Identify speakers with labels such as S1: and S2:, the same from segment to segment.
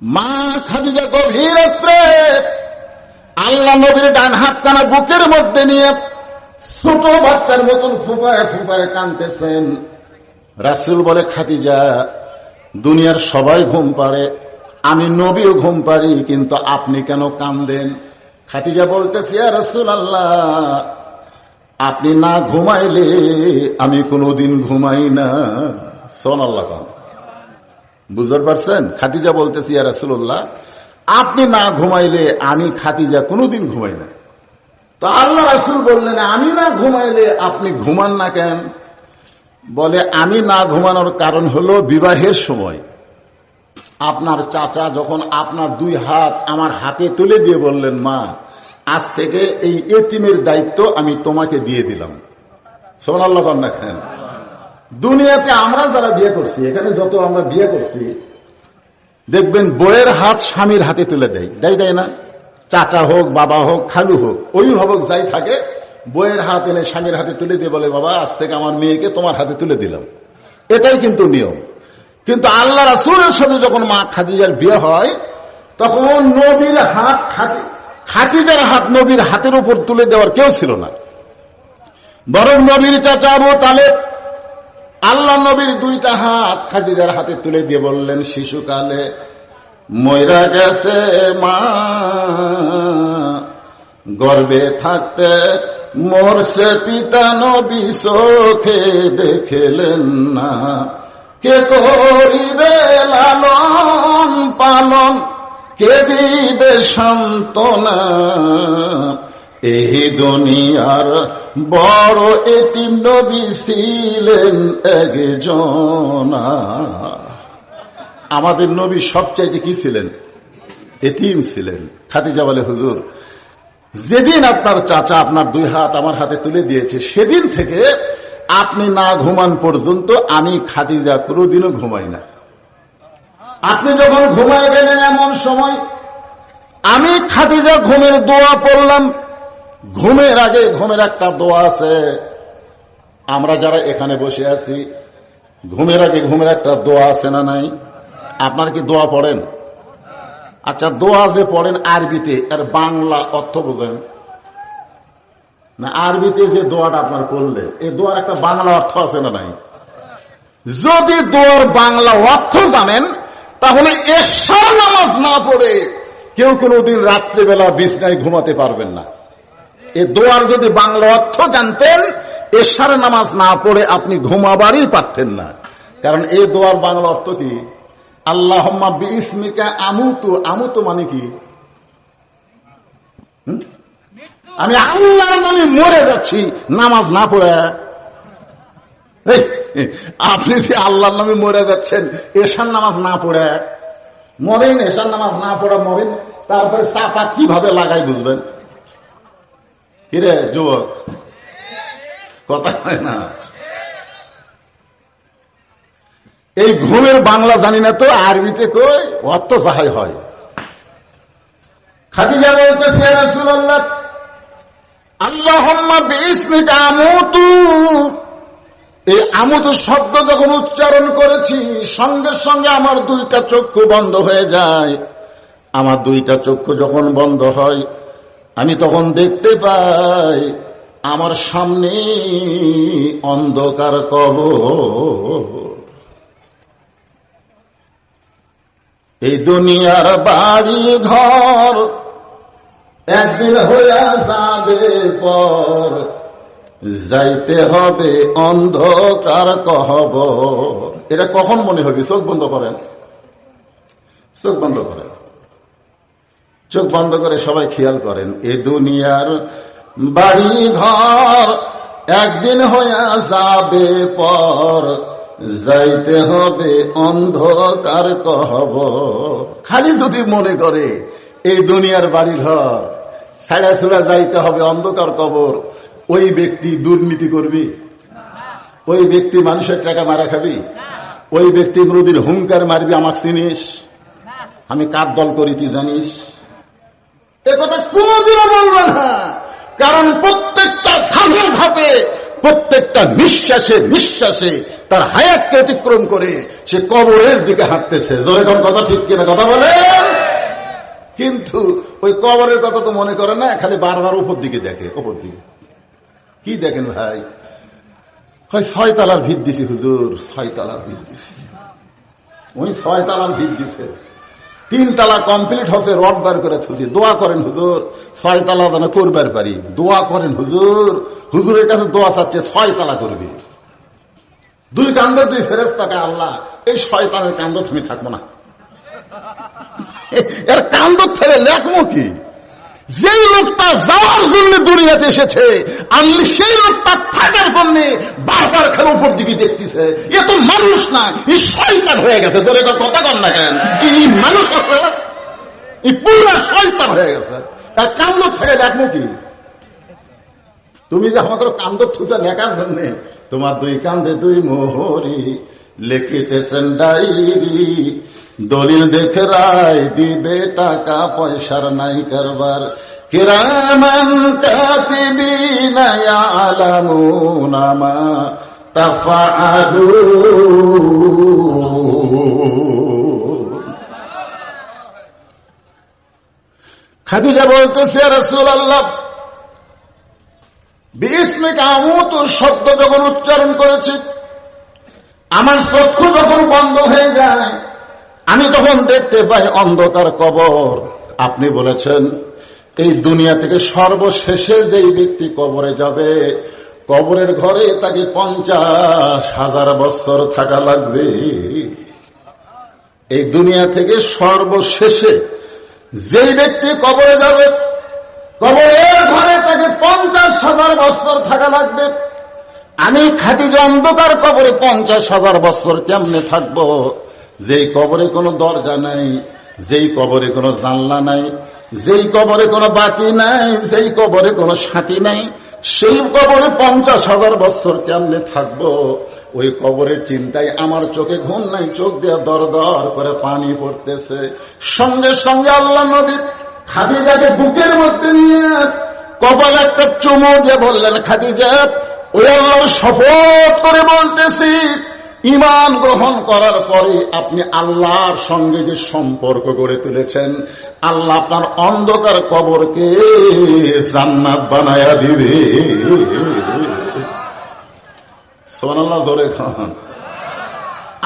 S1: মা খাদিজা গভীর রাত্রে আল্লাহ নবীর ডান হাতখানা বুকের মধ্যে নিয়ে ছোট বাচ্চার মতন ফুপায় ফুপায় কাঁদতেছেন। রাসূল বলে, খাদিজা, দুনিয়ার সবাই ঘুম পাড়ে, আমি নবীও ঘুম পারি, কিন্তু আপনি কেন কাঁদেন? খাদিজা বলতেছে, ইয়া রাসূলুল্লাহ, আপনি না ঘুমাইলে আমি কোনদিন ঘুমাই না। সুবহানাল্লাহ। বুঝতে পারছেন? খাদিজা বলতেছি, ইয়া রাসূলুল্লাহ, আপনি না ঘুমাইলে আমি খাদিজা কোনদিন ঘুমাই না। তো আল্লাহ রাসূল বললেন, আমি না ঘুমাইলে আপনি ঘুমান না কেন? বলে, আমি না ঘুমানোর কারণ হলো বিবাহের সময় আপনার চাচা যখন আপনার 2 হাত আমার হাতে তুলে দিয়ে বললেন, মা, আজ থেকে এই এতিমের দায়িত্ব আমি তোমাকে দিয়ে দিলাম। সুবহানাল্লাহ না কেন? দুনিয়াতে আমরা যারা বিয়ে করছি, এখানে যত আমরা বিয়ে করছি, দেখবেন বউয়ের হাত স্বামীর হাতে তুলে দেয়, দেয় না? চাচা হোক, বাবা হোক, খালু হোক, অভিভাবক যাই থাকে, বউয়ের হাত এনে স্বামীর হাতে তুলে দিয়ে বলে, বাবা, আজ থেকে আমার মেয়েকে তোমার হাতে তুলে দিলাম। এটাই কিন্তু নিয়ম। কিন্তু আল্লাহ রাসূলের সাথে যখন মা খাদিজার বিয়ে হয়, তখন নবীর হাত খাদিজার হাত নবীর হাতের উপর তুলে দেওয়ার কেউ ছিল না। বরং নবীর চাচা আবু তালেব আল্লাহ নবীর 2টা হাত খাদিজার হাতে তুলে দিয়ে বললেন, শিশুকালে মইরা গেছে মা, গর্ভে থাকতে মরছে পিতা, নবী চোখে দেখলেন না, কে করিবে লালন পালন, কে দিবে সান্ত্বনা, এই দুনিয়ার বড় এতিম নবী ছিলেন একজনা। আমাদের নবী সবচাইতে কি ছিলেন? এতিম ছিলেন। খাদিজা বলে, হুজুর, যেদিন আপনার চাচা আপনার 2 হাত আমার হাতে তুলে দিয়েছে, সেদিন থেকে আপনি না ঘুমান পর্যন্ত আমি খাদিজা কোনোদিনও ঘুমাই না। আপনি যখন ঘুমায় গেলেন, এমন সময় আমি খাদিজা ঘুমের দোয়া পড়লাম। ঘুমের আগে ঘুমের একটা দোয়া আছে, আমরা যারা এখানে বসে আছি, ঘুমের আগে ঘুমের একটা দোয়া আছে না নাই? আপনার কি দোয়া পড়েন? আচ্ছা, দোয়া যে পড়েন আরবিতে, এর বাংলা অর্থ বোঝেন না? আরবিতে যে দোয়াটা আপনার করলে, এই দোয়ার একটা বাংলা অর্থ আছে না নাই? যদি দোয়ার বাংলা অর্থ জানেন, তাহলে এশার নামাজ না পড়ে কেউ কোনোদিন রাত্রিবেলা বিছনায় ঘুমাতে পারবেন না। এই দোয়ার যদি বাংলা অর্থ জানতেন, এশার নামাজ না পড়ে আপনি ঘুমাবারই পারতেন না। কারণ এই দোয়ার বাংলা অর্থ কি? আল্লাহুম্মা বিইসমিকা আমুতু। আমুতু মানে কি? আমি আল্লাহর নামে মরে যাচ্ছি নামাজ না পড়ে। আপনি যে আল্লাহর নামে মরে যাচ্ছেন এশার নামাজ না পড়ে মরেন, এশার নামাজ না পড়ে মরেন, তারপরে চাপা কিভাবে লাগাই বুঝবেন? কিরে যুবক, কথা হয় না? এই ঘুমের বাংলা জানি না তো আরবিতে কই অর্থ যাহাই হয়। খাদিজা বলতেছে, ইয়া রাসূলুল্লাহ, আল্লাহুম্মা বিইসমিকা আমুতু। এই আমুতু শব্দ যখন উচ্চারণ করেছি, সঙ্গে সঙ্গে আমার 2টা চক্ষু বন্ধ হয়ে যায়। আমার 2টা চক্ষু যখন বন্ধ হয়, আমি তখন দেখতে পাই আমার সামনে অন্ধকার কবর। এই দুনিয়ার বাড়ি ঘর একদিন হইয়া যাবে পর, যাইতে হবে অন্ধকার কবর। এটা কখন মনে হবে? চোখ বন্ধ করেন, চোখ বন্ধ করেন, চোখ বন্ধ করে সবাই খেয়াল করেন। এ দুনিয়ার বাড়ি ঘর একদিন হইয়া যাবে পর, যাইতে হবে অন্ধকার কবর। খালি যদি মনে করে এই দুনিয়ার বাড়ি ঘর ছাড়া ছুড়া যাইতে হবে অন্ধকার কবর, ওই ব্যক্তি দুর্নীতি করবি, ওই ব্যক্তি মানুষের টাকা মারা খাবি, ওই ব্যক্তি কোনদিন হুঙ্কার মারবি, আমার চিনিস, আমি কার দল করি তুই জানিস, এ কথা কোনদিনও বলবে না। কারণ প্রত্যেকটা ধাপে ধাপে প্রত্যেকটা নিঃশ্বাসে নিঃশ্বাসে তার হায়াতকে অতিক্রম করে সে কবরের দিকে হাঁটতেছে। যখন কথা ঠিক কিনা কথা বলেন? কিন্তু ওই কবরের কথা তো মনে করে না, খালি বারবার উপর দিকে দেখে। উপর দিকে কি দেখেন ভাই? হয় 6 তলার ভিত দিছি হুজুর, 6 তলার ভিত দিছি। ওই 6 তলার ভিত দিছে, 3 তলা কমপ্লিট হচ্ছে, রড বার করে থুছি। দোয়া করেন হুজুর 6 তলা যেন করবার পারি। দোয়া করেন হুজুর, হুজুরের কাছে দোয়া চাচ্ছে 6 তলা করবি। 2 কান্দর 2 ফেরেশতাকে, আল্লাহ এই শয়তানের কান্দ তুমি থাকবো না, এর কান্দ ছেড়ে লেখবো কি? যেই লোকটা যাওয়ার জন্য দুনিয়াতে এসেছে, আমি সেই লোকটা থাকার জন্য বারবার খেলে উপর দিকে দেখতেছে। এ তো মানুষ না, এই শয়তান হয়ে গেছে। ধরে কথা কর না কেন? এই মানুষ এই পুরো শয়তান হয়ে গেছে। তার কান্দ ছেড়ে লেখবো কি? তুমি যে আমাদের কান্দ থুচা লেখার জন্য তোমার 2 কান্দে 2 মোহরি লিখিতেছেন ডায়েরি, দলিল দেখে রায় দিবে, টাকা পয়সার নাই কারবার। কিরামান কাতিবিনা ইয়ালামুনা মা তাফআলুন। খাদিজা বলতেছে, ইয়া রাসূলুল্লাহ, বিসমিকা আমুতু শব্দ যখন উচ্চারণ করেছি, আমার চক্ষু যখন বন্ধ হয়ে যায়, আমি তখন দেখতে পাই অন্ধকার কবর। আপনি বলেছেন এই দুনিয়া থেকে সর্বশেষে যেই ব্যক্তি কবরে যাবে, কবরের ঘরে তাকে 50,000 বছর থাকা লাগবে। এই দুনিয়া থেকে সর্বশেষে যেই ব্যক্তি কবরে যাবে, কবরের ঘরে তাকে 50,000 বছর থাকা লাগবে। আমি খাদিজা অন্ধকার কবরে 50,000 বছর কেমনে থাকবো? যেই কবরে কোনো দরজা নাই, যেই কবরে কোনো জানলা নাই, যেই কবরে কোনো বাতি নাই, যেই কবরে কোনো সাথী নাই, সেই কবরে 50,000 বছর কেমনে থাকবো? ওই কবরের চিন্তায় আমার চোখে ঘুম নাই, চোখ দিয়ে দর দর করে পানি পড়তেছে। সঙ্গে সঙ্গে আল্লাহ নবী খাদিজাকে বুকের মধ্যে নিয়ে কপালে একটা চুমু দিয়ে বললেন, খাদিজা, ওই আল্লাহর শপথ করে বলতেছি, ঈমান গ্রহণ করার পরে আপনি আল্লাহর সঙ্গে যে সম্পর্ক গড়ে তুলেছেন, আল্লাহ আপনার অন্ধকার কবরকে জান্নাত বানায়া দিবে। সুবহানাল্লাহ, জোরে খান।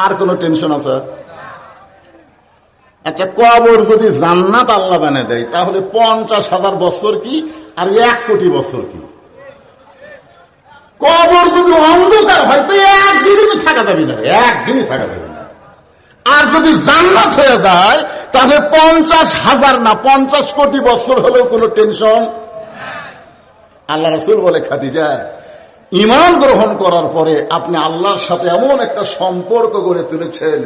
S1: আর কোন টেনশন আছে? আচ্ছা, কবর যদি জান্নাত আল্লাহ বানিয়ে দেয়, তাহলে 50,000 বছর কি আর 1 কোটি বছর কি? কবর যদি অন্ধকার হয় তো একদিনই থাকা যাবে না, একদিনই থাকা যাবে না। আর যদি জান্নাত হয়ে যায় তাহলে 50,000 না 50 কোটি বছর হলেও কোনো টেনশন। আল্লাহ রাসূল বলে, খাদিজা, ঈমান গ্রহণ করার পরে আপনি আল্লাহর সাথে এমন একটা সম্পর্ক গড়ে তুলেছেন,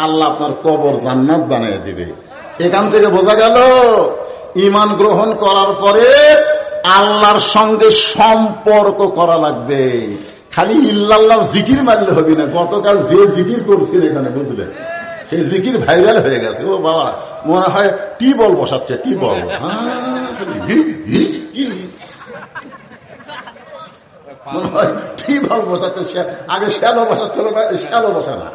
S1: আল্লাহ আপনার কবর জান্নাত বানিয়ে দিবে। এখান থেকে বোঝা গেল ঈমান গ্রহণ করার পরে আল্লাহর সঙ্গে সম্পর্ক করা লাগবে। খালি ইল্লাল্লাহর জিকির মারলে হবে না। গতকাল যে জিকির করছিল এখানে, বুঝলেন, সেই জিকির ভাইরাল হয়ে গেছে। ও বাবা, মনে হয় টিউবওয়েল বসাচ্ছে, টিউবওয়েল। মনে হয় টিউবওয়েল বসাচ্ছে। আগে শ্যালো বসাচ্ছিল না, শ্যালো বসা না।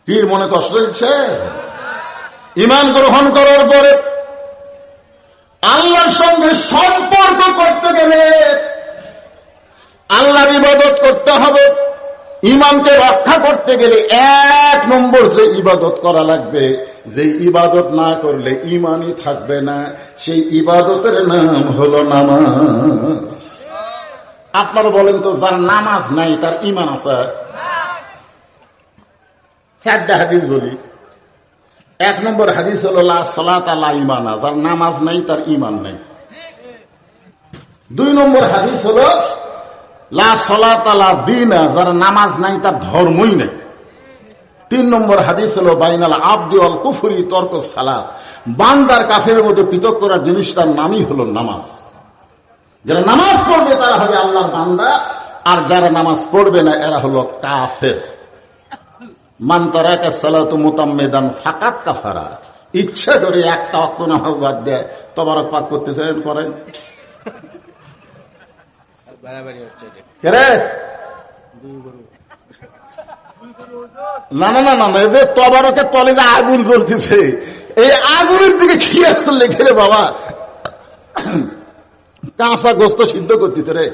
S1: কি মনে কষ্ট দিচ্ছে? ঈমান গ্রহণ করার পরে আল্লাহর সঙ্গে সম্পর্ক করতে গেলে আল্লাহর ইবাদত করতে হবে। ঈমানকে রক্ষা করতে গেলে 1 নম্বর যে ইবাদত করা লাগবে, যে ইবাদত না করলে ঈমানই থাকবে না, সেই ইবাদতের নাম হলো নামাজ। আপনারা বলেন তো, যার নামাজ নাই তার ঈমান আছে? 4টা হাদিস বলি। 1 নম্বর হাদিস হলো লা সালাতা লা ঈমানা, যার নামাজ নাই তার ঈমান নাই। 2 নম্বর হাদিস হলো লা সালাতা লা দীনা, যার নামাজ নাই তার ধর্মই নাই। 3 নম্বর হাদিস হলো বাইনাল আবদি ওয়াল কুফরি তরকুস সালাত, বান্দার কাফেরের মধ্যে পৃথক করার জিনিসটার নামই হলো নামাজ। যারা নামাজ পড়বে তারা হবে আল্লাহর বান্দা, আর যারা নামাজ পড়বে না এরা হলো কাফের। মান তারাকা সালাতু মুতাম্মিদান ফাকাত কাফারা, ইচ্ছা করে একটা ওয়াক্ত নামাজ বাদ দেয়, তবারক পাক করতেছেন করেন, না না না না না, এদের তবারকের তলে যে আগুন জ্বলতেছে, এই আগুনের দিকে খেয়াল করলে ঘেরে বাবা কাঁচা গোস্ত সিদ্ধ করতেছে রে।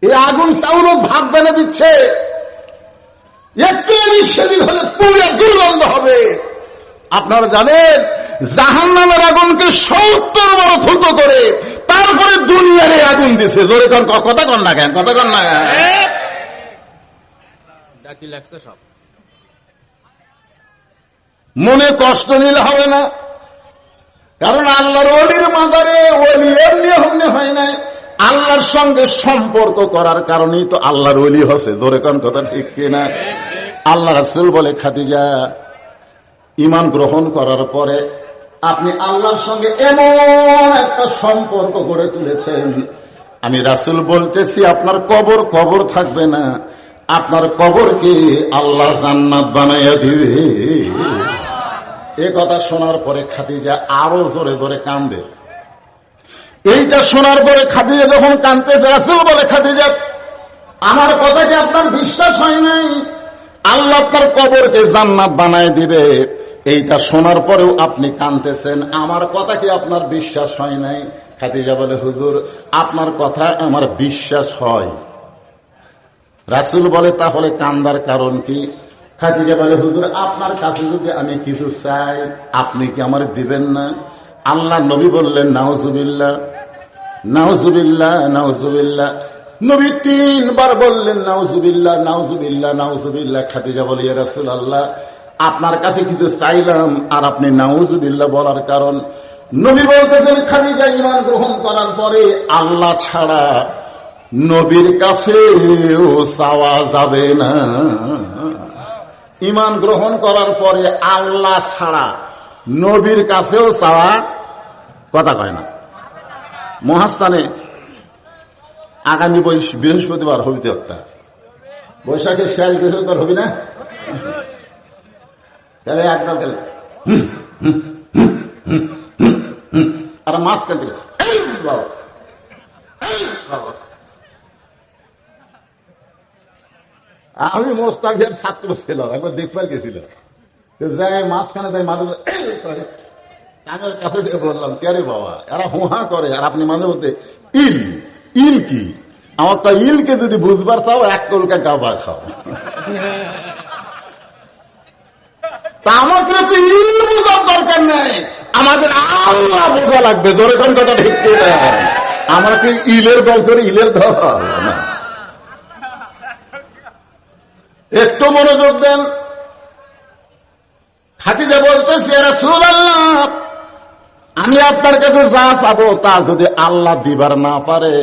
S1: এই আগুন চাউলক ভাত বেলে দিচ্ছে, একটু সেদিন হলে পুরো দুর্গন্ধ হবে। আপনারা জানেন জাহান্নামের আগুনকে 70 বড় থুতো করে তারপরে দুনিয়ার এই আগুন দিছে। জোরে কন, কথা কন না কেন, কথা কন না কেন? মনে কষ্ট নিলে হবে না, কারণ আল্লাহর ওলির মাজারে ওলি এমনি হমনি হয় নাই, আল্লাহর সঙ্গে সম্পর্ক করার কারণেই তো আল্লাহর ওলি হচ্ছে। জোরে কন, কথা ঠিক কিনা? আল্লাহ রাসূল বলে, খাদিজা ঈমান গ্রহণ করার পরে আপনি আল্লাহর সঙ্গে এমন একটা সম্পর্ক গড়ে তুলেছেন, আমি রাসূল বলতেছি আপনার কবর থাকবে না, আপনার কবরকে আল্লাহ জান্নাত বানাইয়া দিবে। এ কথা শোনার পরে খাদিজা আরো জোরে জোরে কান্দে। এইটা শোনার পরে খাদিজা যখন কাঁদতেছে, রাসূল বলে, খাদিজা আমার কথা কি আপনার বিশ্বাস হয় নাই? আল্লাহ আপনার কবরকে জান্নাত বানায় দিবে, এইটা শোনার পরেও আপনি কাঁদতেছেন, আমার কথা কি আপনার বিশ্বাস হয় নাই? খাদিজা বলে, হুজুর আপনার কথা আমার বিশ্বাস হয়। রাসূল বলে, তাহলে কান্দার কারণ কি? খাদিজা বলে, হুজুর আপনার কাছে যদি আমি কিছু চাই আপনি কি আমার দিবেন না? আল্লাহ নবী বললেন, নাউজুবিল্লাহ নাউজুবিল্লাহ নাউজুবিল্লাহ। নবী 3 বার বললেন, নাউজুবিল্লাহ নাউজুবিল্লাহ নাউজুবিল্লাহ। খাদিজা বলে, ইয়া রাসূলুল্লাহ আপনার কাছে কিছু চাইলাম আর আপনি নাউজুবিল্লাহ বলার কারণ? নবী বলতেছেন, খাদিজা ঈমান গ্রহণ করার পরে আল্লাহ ছাড়া নবীর কাছেও চাওয়া যাবে না। ঈমান গ্রহণ করার পরে আল্লাহ ছাড়া নবীর কাছেও চাওয়া, কথা কয় না। মহাস্থানে আগামী বৃহস্পতিবার হবিতে একটা বৈশাখের শেষ বৃহস্পতিবার হবি না, তাহলে একদম গেলে আর মাঝখান থেকে আমি মোস্তাকের ছাত্র ছিল, একবার দেখবার গেছিল, যাই মাঝখানে যাই মাঝে কানের কাছে যে বললাম, কে রে বাবা এরা হুহা করে আর আপনি মাঝে মধ্যে ইল কি? আমার তো ইলকে যদি বুঝবার চাও এক কলকা গাঁজা খাও। তা আমাকে তো ইল বোঝার দরকার নেই, আমাদের আল্লাহ বোঝা লাগবে। জোরে কোন কথা ঠিক করে আমরা কি ইলের দল করে ইলের দল না। একটু মনোযোগ দেন। খাদিজা বলতেছে, ইয়া রাসূলুল্লাহ আমি আপনার কাছে যা চাবো তা যদি আল্লাহ দিবার না পারে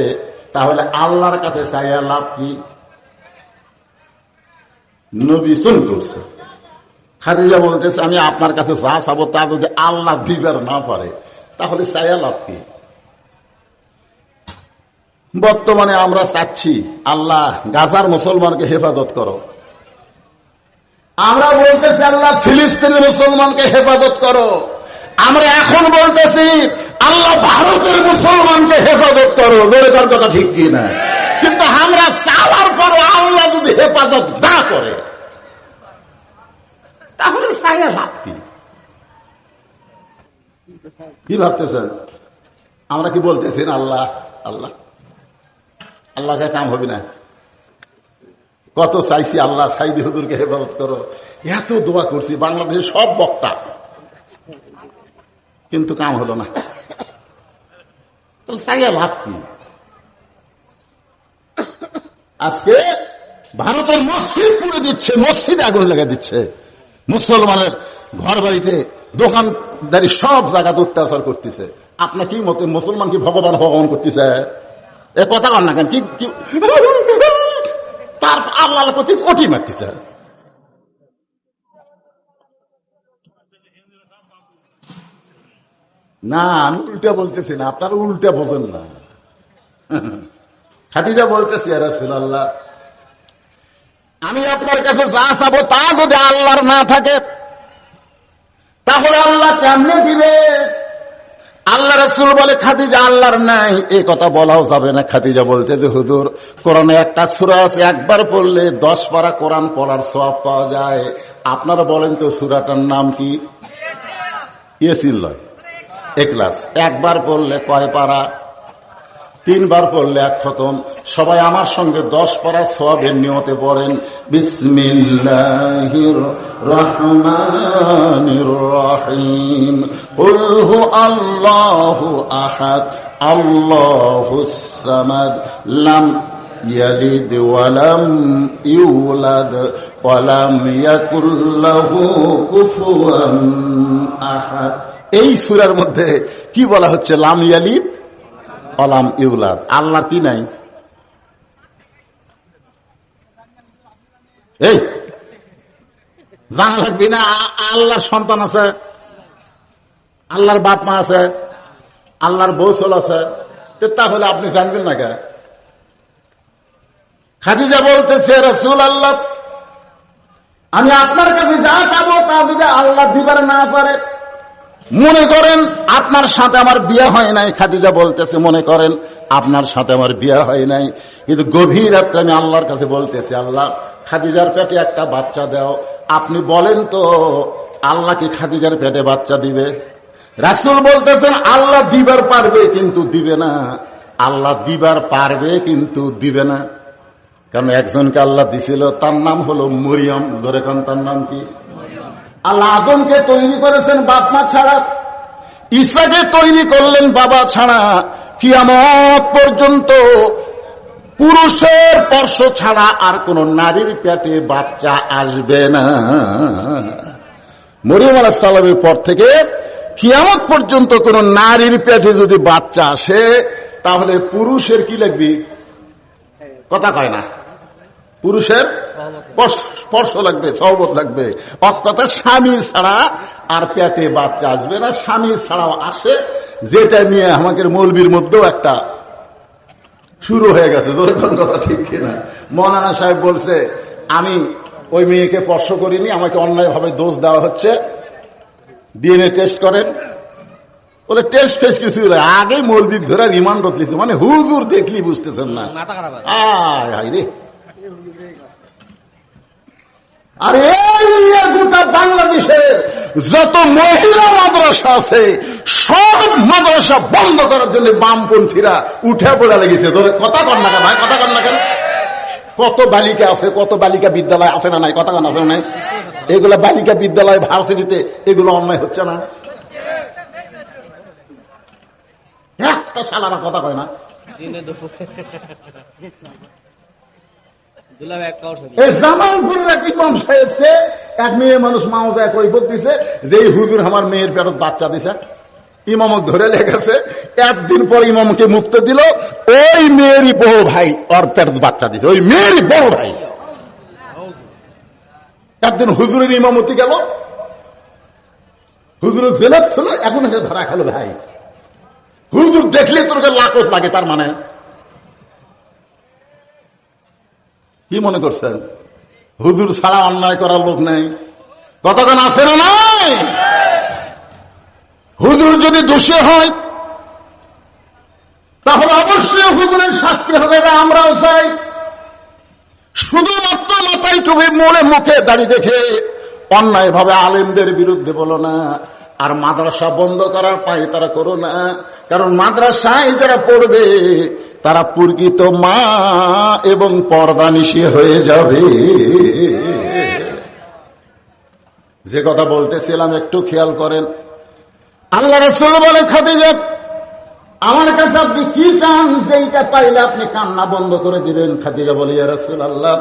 S1: তাহলে আল্লাহর কাছে চাইয়া লাভ কি? নবী শুন করছে। খাদিজা বলতেছে, আমি আপনার কাছে যা চাবো তা যদি আল্লাহ দিবার না পারে তাহলে চাইয়া লাভ কি? বর্তমানে আমরা চাচ্ছি আল্লাহ গাজার মুসলমানকে হেফাজত করো, আমরা বলতেছি আল্লাহ ফিলিস্তিনের মুসলমানকে হেফাজত করো, আমরা এখন বলতেছি আল্লাহ ভারতের মুসলমানকে হেফাজত করো। ধরে তার কথা ঠিক কি না? কিন্তু আমরা চাওয়ার পরও আল্লাহ যদি হেফাজত না করে তাহলে চাইয়া লাভ কি? কি ভাবতেছেন? আমরা কি বলতেছি আল্লাহ আল্লাহ আল্লাহকে কাম হবে না? কত চাইছি আল্লাহ সাইদি হুজুরকে হেফাজত করো, এত দোয়া করছি বাংলাদেশের সব বক্তা, কিন্তু কাম হলো না। তাহলে চাইয়া লাভ কি? আজকে ভারতের মসজিদ পুড়ে দিচ্ছে, মসজিদে আগুন লাগা দিচ্ছে, মুসলমানের ঘর বাড়িতে দোকানদারি সব জায়গাতে অত্যাচার করতেছে। আপনার কি মতে মুসলমান কি ভগবান ভগবান করতেছে? এ কথা কন না কেন? কি তার আল্লাহ প্রতি ওটি মারতেছে। না আমি উল্টা বলতেছি না, আপনারা উল্টা বোঝেন না। খাদিজা বলতেছি, ইয়া রাসূলুল্লাহ আমি আপনার কাছে যা চাবো তা যদি আল্লাহর না থাকে তাহলে আল্লাহ কেমনে দিবে? আল্লাহ রাসূল বলে খাদিজা আল্লাহর নাই, এই কথা বলাও যাবে না। খাদিজা বলছে যে হুজুর, কোরআনে একটা সূরা আছে, একবার পড়লে 10 পারা কোরআন পড়ার সওয়াব পাওয়া যায়। আপনারা বলেন তো সূরাটার নাম কি? ইয়াসিন লয়, ইখলাস। একবার পড়লে কয় পারা? 3 বার পড়লে 1 খতম। সবাই আমার সঙ্গে 10 পারা সওয়াবের নিয়তে পড়েন, বিসমিল্লাহির রহমানির রহিম, কুল হু আল্লাহু আহাদ, আল্লাহুস সামাদ, লাম ইয়ালিদ ওয়া লাম ইউলাদ ওয়া লাম ইয়াকুল লাহু কুফুয়ান আহাদ। এই সূরার মধ্যে কি বলা হচ্ছে? লাম ইয়ালিদ অলাম ইউলাদ। আল্লাহর কি নাই? এই জানা লাগবে না? আল্লাহর সন্তান আছে, আল্লাহর বাপ মা আছে, আল্লাহর বৌসল আছে, তাহলে আপনি জানবেন না কেন? খাদিজা বলতেছে, রাসূলুল্লাহ, আমি আপনার কাছে যা চাবো তা যদি আল্লাহ দিবার না পারে, মনে করেন আপনার সাথে আমার বিয়ে হয় নাই। খাদিজা বলতেছে, মনে করেন আপনার সাথে আমার বিয়ে হয় নাই, কিন্তু গভীর রাত্রে আমি আল্লাহর কাছে বলতেছি, আল্লাহ খাদিজার পেটে একটা বাচ্চা দাও। আপনি বলেন তো আল্লাহ কি খাদিজার পেটে বাচ্চা দিবে? রাসূল বলতেছেন, আল্লাহ দিবার পারবে কিন্তু দিবে না। আল্লাহ দিবার পারবে কিন্তু দিবে না। কারণ একজনকে আল্লাহ দিছিল, তার নাম হলো মরিয়ম। ধরে কারণ তার নাম কি? আল্লাহ আদমকে তৈরি করেছেন বাপ মা ছাড়া, ঈসাকে তৈরি করলেন বাবা ছাড়া। কিয়ামত পর্যন্ত পুরুষের স্পর্শ ছাড়া আর কোন নারীর পেটে বাচ্চা আসবে না। মরিয়ম আলাইহিস সালামের পর থেকে কিয়ামত পর্যন্ত কোন নারীর পেটে যদি বাচ্চা আসে, তাহলে পুরুষের কি লাগবে? কথা কয় না, পুরুষের স্পর্শ লাগবে, সহবত লাগবে। অকথা স্বামী ছাড়া আর পেটে বাচ্চা আসবে না। স্বামী ছাড়াও আসে, যেটা নিয়ে আমাদের মৌলবীর মধ্যেও একটা শুরু হয়ে গেছে। যেরকম কথা ঠিক কিনা? মৌলানা সাহেব বলছে, আমি ওই মেয়েকে স্পর্শ করিনি, আমাকে অন্যায় ভাবে দোষ দেওয়া হচ্ছে, ডিএনএ টেস্ট করেন। বলে টেস্ট ফেস্ট কিছু আগে মৌলবী ধরে রিমান্ড দিচ্ছে, মানে হুজুর দেখলি বুঝতেছেন না। রে আর এই গোটা বাংলাদেশের যত মহিলা মাদ্রাসা আছে, সব মাদ্রাসা বন্ধ করার জন্য বামপন্থীরা উঠে পড়ে লেগেছে। কথা কন না কেন ভাই? কথা কন না কেন? কত বালিকা আছে, কত বালিকা বিদ্যালয় আছে না নাই? কথা কন আছে না নাই? এগুলা বালিকা বিদ্যালয়, ভার্সিটিতে এগুলো অন্যায় হচ্ছে না? একটা শালারা কথা কয় না। জামালপুরের এক ইমাম সাহেবকে এক মেয়ে মানুষ মাওজায় কৈফিয়ত দিছে যে এই হুজুর আমার মেয়ের পেটত বাচ্চা দিছে। ইমামক ধরে লেগেছে, একদিন পর ইমামকে মুক্ত দিল, ওই মেয়েরই বড় ভাই ওর পেটত বাচ্চা দিছে, ওই মেয়েরই বড় ভাই। একদিন হুজুরের ইমামতি গেল, হুজুরের জেলার ছিল, এখন এটা ধরা খেলো ভাই। হুজুর দেখলে তোর লাকত লাগে, তার মানে কি মনে করছেন? হুজুর ছাড়া অন্যায় করার লোক নেই। কতক্ষণ আছে না নাই? হুজুর যদি দোষী হয় তাহলে অবশ্যই হুজুরের শাস্তি হবে, আমরাও চাই। শুধুমাত্র মাথায় টুপি মোড়ে মুখে দাঁড়িয়ে দেখে অন্যায় ভাবে আলেমদের বিরুদ্ধে বলো না, আর মাদ্রাসা বন্ধ করার পায় তারা করো না। কারণ মাদ্রাসায় যারা পড়বে তারা প্রকৃত মা এবং পর্দানিশী হয়ে যাবে। যে কথা বলতেছিলাম একটু খেয়াল করেন। আল্লাহ রাসূল বলে, খাদিজা আমার কাছে আপনি কি চান, সেইটা পাইলে আপনি কান্না বন্ধ করে দিবেন। খাদিজা বলে, ইয়া রাসূলুল্লাহ,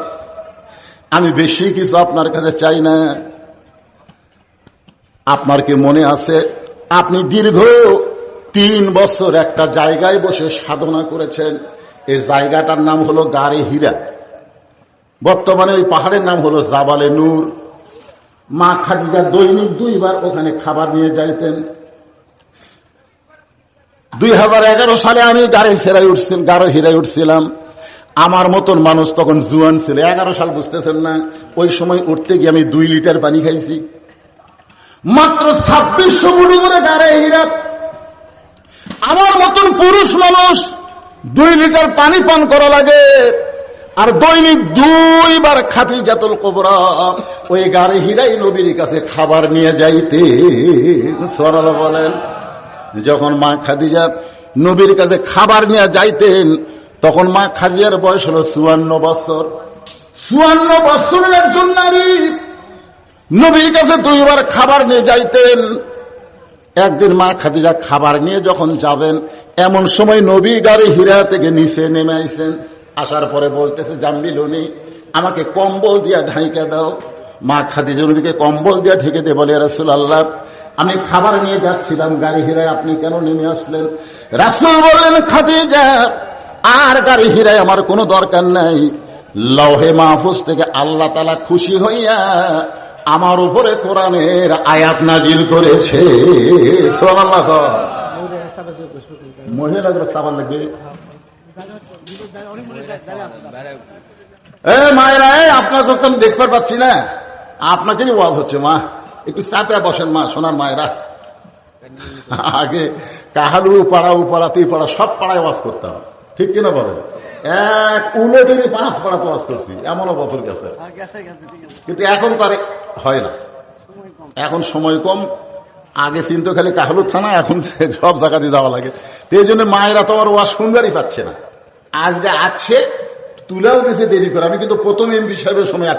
S1: আমি বেশি কিছু আপনার কাছে চাই না। আপনার কি মনে আছে আপনি দীর্ঘ 3 বছর একটা জায়গায় বসে সাধনা করেছেন? এই জায়গাটার নাম হলো গারে হীরা। বর্তমানে ওই পাহাড়ের নাম হলো জাবালে নূর। মা খাদিজা দৈনিক 2 বার ওখানে খাবার নিয়ে যাইতেন। 2011 সালে আমি গারে হীরায় উঠছিলাম। আমার মতন মানুষ তখন জুয়ান ছিল, 11 সাল, বুঝতেছেন না? ওই সময় উঠতে গিয়ে আমি 2 লিটার পানি খাইছি। মাত্র 2600 মুড়ি করে গারে হীরা। আমার মতন পুরুষ মানুষ 2 লিটার পানি পান করা লাগে, আর দৈনিক 2 বার খাদিজাতুল কুবরা ওই গাড়ি হিরাই নবীর কাছে খাবার নিয়ে যাইতে। সুবহানাল্লাহ বলেন। যখন মা খাদিজা নবীর কাছে খাবার নিয়ে যাইতেন তখন মা খাদিজার বয়স হলো 54 বছর। 54 বছরের একজন নারী নবীর কাছে 2 বার খাবার নিয়ে যাইতেন। একদিন মা খাদিজা খাবার নিয়ে যখন যাবেন এমন সময় নবী গাড়ি হিরা থেকে নিচে নেমে আইছেন। আসার পরে বলতেছে, জাম্বিলুনি, আমাকে কম্বল দিয়া ঢাইকে দাও। মা খাদিজা নবীকে কম্বল দিয়া ঢেকে দিয়ে বলে, রাসূলুল্লাহ, আমি খাবার নিয়ে যাচ্ছিলাম গাড়ি হিরায়, আপনি কেন নেমে আসলেন? রাসূল বললেন, খাদিজা, আর গাড়ি হিরায় আমার কোনো দরকার নাই। লৌহে মাহফুজ থেকে আল্লাহ তাআলা খুশি হইয়া আমার উপরে কোরআনের আয়াত নাজিল করেছে। সুবহানাল্লাহ। মহিলাদের খাবার লাগবে। মায়েরা, আপনাকে তো আমি দেখতে পাচ্ছি না, আপনাকে ওয়াজ হচ্ছে। মা একটু চাপে বসেন, মা সোনার মায়েরা। আগে কাহালু পাড়া উপাড়া তুই পাড়া সব পাড়ায় ওয়াজ করতাম, ঠিক কিনা বলেন? 1 উলেদেরই 5 পাড়া তো ওয়াজ করছি, এমনও বছর গেছে। কিন্তু এখন তার হয় না, এখন সময় কম। আগে চিন্তা খালি কাহালু থানা, এখন সব জায়গা দিয়ে যাওয়া লাগে। এই জন্য মায়েরা তো আমার ওয়াজ শুনবারই পাচ্ছে না। আজ যে আছে তুলেও গেছে দেরি করে। আমি কিন্তু প্রথম এমপি সাহেবের সময়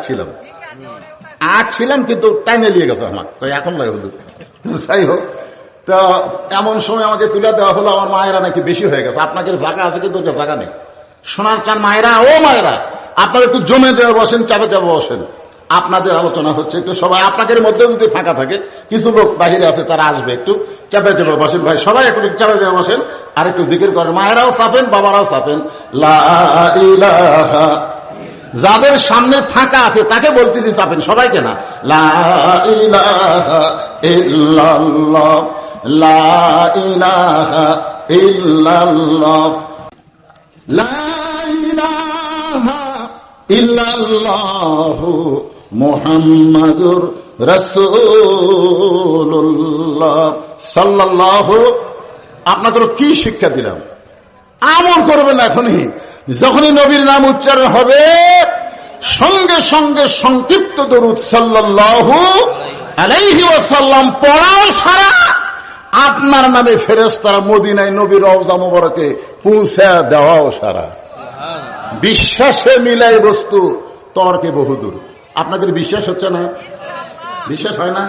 S1: ছিলাম, কিন্তু টাইমে নিয়ে গেছে আমার, তো এখন লাগে হুজুর। যাই হোক, তো এমন সময় আমাকে তুলে দেওয়া হলো, আমার মায়েরা নাকি বেশি হয়ে গেছে। আপনাদের জায়গা আছে কিন্তু জায়গা নেই। শোনার চান মায়েরা, ও মায়েরা, আপনারা একটু জমে দেওয়া বসেন, চাপে চাপে বসেন। আপনাদের আলোচনা হচ্ছে, একটু সবাই আপনাদের মধ্যে যদি ফাঁকা থাকে, কিছু লোক বাহিরে আছে তারা আসবে, একটু চাপে চাপে বসেন। ভাই সবাই একটু চাপে চাপে বসেন, আর একটু জিকির করেন। মায়েরাও চাপেন, বাবারাও চাপেন। লা ইলাহা, যাদের সামনে ফাঁকা আছে তাকে বলতেছি চাপেন, সবাইকে না। লা ইলাহা ইল্লাল্লাহ, লা ইলাহা ইল্লাল্লাহ, লা ইলাহা ইল্লাল্লাহু মুহাম্মাদুর রাসূলুল্লাহ সাল্লাল্লাহু। আপনাদের কি শিক্ষা দিলাম? আমল করবেন এখনই। যখনই নবীর নাম উচ্চারণ হবে সঙ্গে সঙ্গে সংক্ষিপ্ত দরুদ সাল্লাল্লাহু আলাইহি ওয়াসাল্লাম পড়াও সারা আপনার নামে ফেরেশতারা মদিনায় নবীর রওজা মোবারকে পৌঁছে দেওয়াও সারা। বিশ্বাসে মিলাই বস্তু, তর্কে বহুদূর। আপনাদের বিশ্বাস হচ্ছে না? বিশ্বাস হয় না?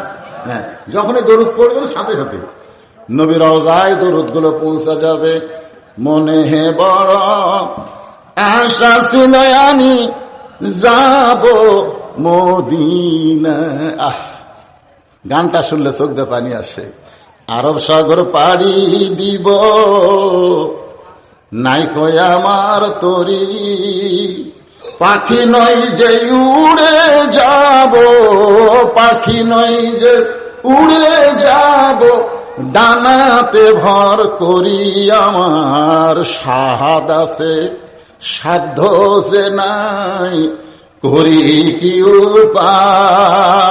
S1: হ্যাঁ, যখনই দরুদ পড়বেন সাথে সাথে নবীর রওজায় দরুদ গুলো পৌঁছে যাবে। মনে হে বড় আশা ছিল আমি যাব মদিনা। গানটা শুনলে চোখ দিয়ে পানি আসে। আরব সাগর পাড়ি দিব, নাই কই আমার তরি, পাখি নই যে উড়ে যাব, পাখি নই যে উড়ে যাব, ডানাতে ভর করি আমার সাহাদ আছে, সাধ্য যে নাই করি কি উপায়,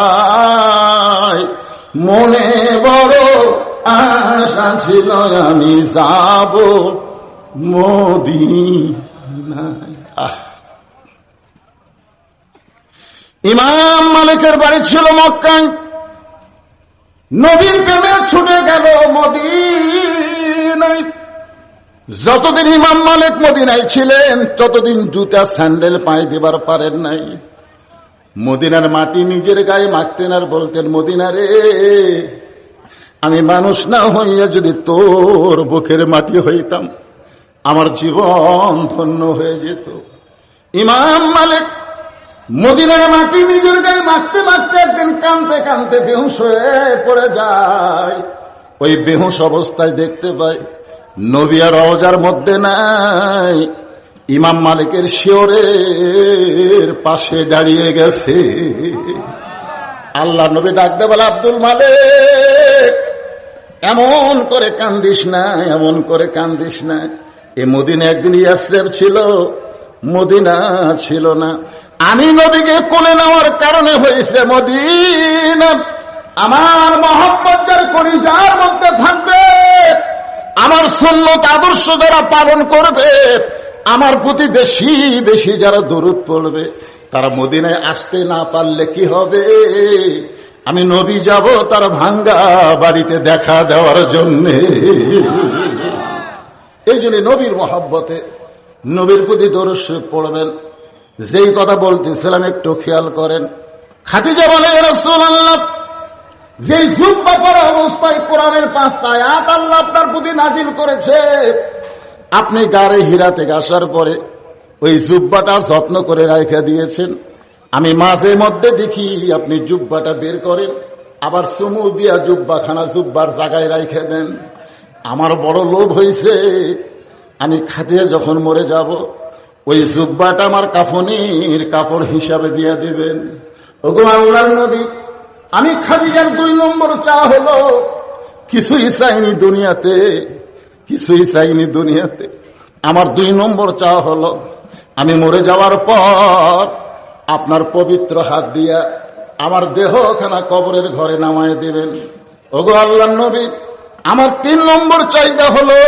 S1: মনে বড় আশা ছিল আমি যাব মদিনায়। ইমাম মালিকের বাড়ি ছিল মক্কায়, নবীর প্রেমে ছুটে গেল মদিনায়। যতদিন ইমাম মালিক মদিনায় ছিলেন ততদিন জুতা স্যান্ডেল পায়ে দেবার পারেন নাই। মদিনার মাটি নিজের গায়ে মাখতেন আর বলতেন, মদিনা রে, আমি মানুষ না হইয়া যদি তোর বুকের মাটি হইতাম আমার জীবন ধন্য হয়ে যেত। ইমাম মালিক মদিনার মাটি নিজের গায়ে মাখতে মাখতে একদিন কাঁদতে কাঁদতে বেহুশ হয়ে পড়ে যায়। ওই বেহুশ অবস্থায় দেখতে পায় নবী আর রওজার মধ্যে নাই, ইমাম মালিকের শিয়রের পাশে দাঁড়িয়ে গেছে। আল্লাহ নবী ডাকতে বলে, আব্দুল মালিক, এমন করে কান্দিস না, এমন করে কান্দিস না। এ মদিনা একদিন ইয়াসরিব ছিল, মদিনা ছিল না। আমি নবীকে কোলে নেওয়ার কারণে হয়েছে মদিনা। আমার মহব্বত যার কলিজার মধ্যে থাকবে, আমার সুন্নত আদর্শ যারা পালন করবে, আমার প্রতি বেশি বেশি যারা দরুদ পড়বে, তারা মদিনায় আসতে না পারলে কি হবে? আমি নবী যাব তার ভাঙ্গা বাড়িতে দেখা দেওয়ার জন্যে। এই জন্য নবীর মহব্বতে নবীর প্রতি দরুদ শরীফ পড়বেন। যেই কথা বলতেছিলাম একটু খেয়াল করেন। খাদিজা বলে, রাসূলুল্লাহ, যেই জুব্বা পরা অবস্থায় কোরআনের 5টা আয়াত আল্লাহ আপনার প্রতি নাজিল করেছে, আপনি গাড়ি হীরা থেকে আসার পরে ওই জুব্বাটা যত্ন করে রেখে দিয়েছেন। আমি মাঝে মধ্যে দেখি আপনি জুব্বাটা বের করেন, আবার চুমু দিয়া জুব্বার জায়গায় রেখে দেন। আমার বড় লোভ হয়েছে, আমি খাদিজা যখন মরে যাব ওই জুব্বাটা আমার কাফনের কাপড় হিসাবে দিয়ে দিবেন। ওগো আল্লাহর নবী, আমি খাদিজার 2 নম্বর চাওয়া হলো, কিছুই চাইনি দুনিয়াতে, কিছুই চাইনি দুনিয়াতে। আমার 2 নম্বর চাওয়া হলো, আমি মরে যাওয়ার পর আপনার পবিত্র হাত দিয়া আমার দেহখানা কবরের ঘরে নামায় দিবেন। ওগো আল্লাহর নবী, আমার 3 নম্বর চাহিদা হলো,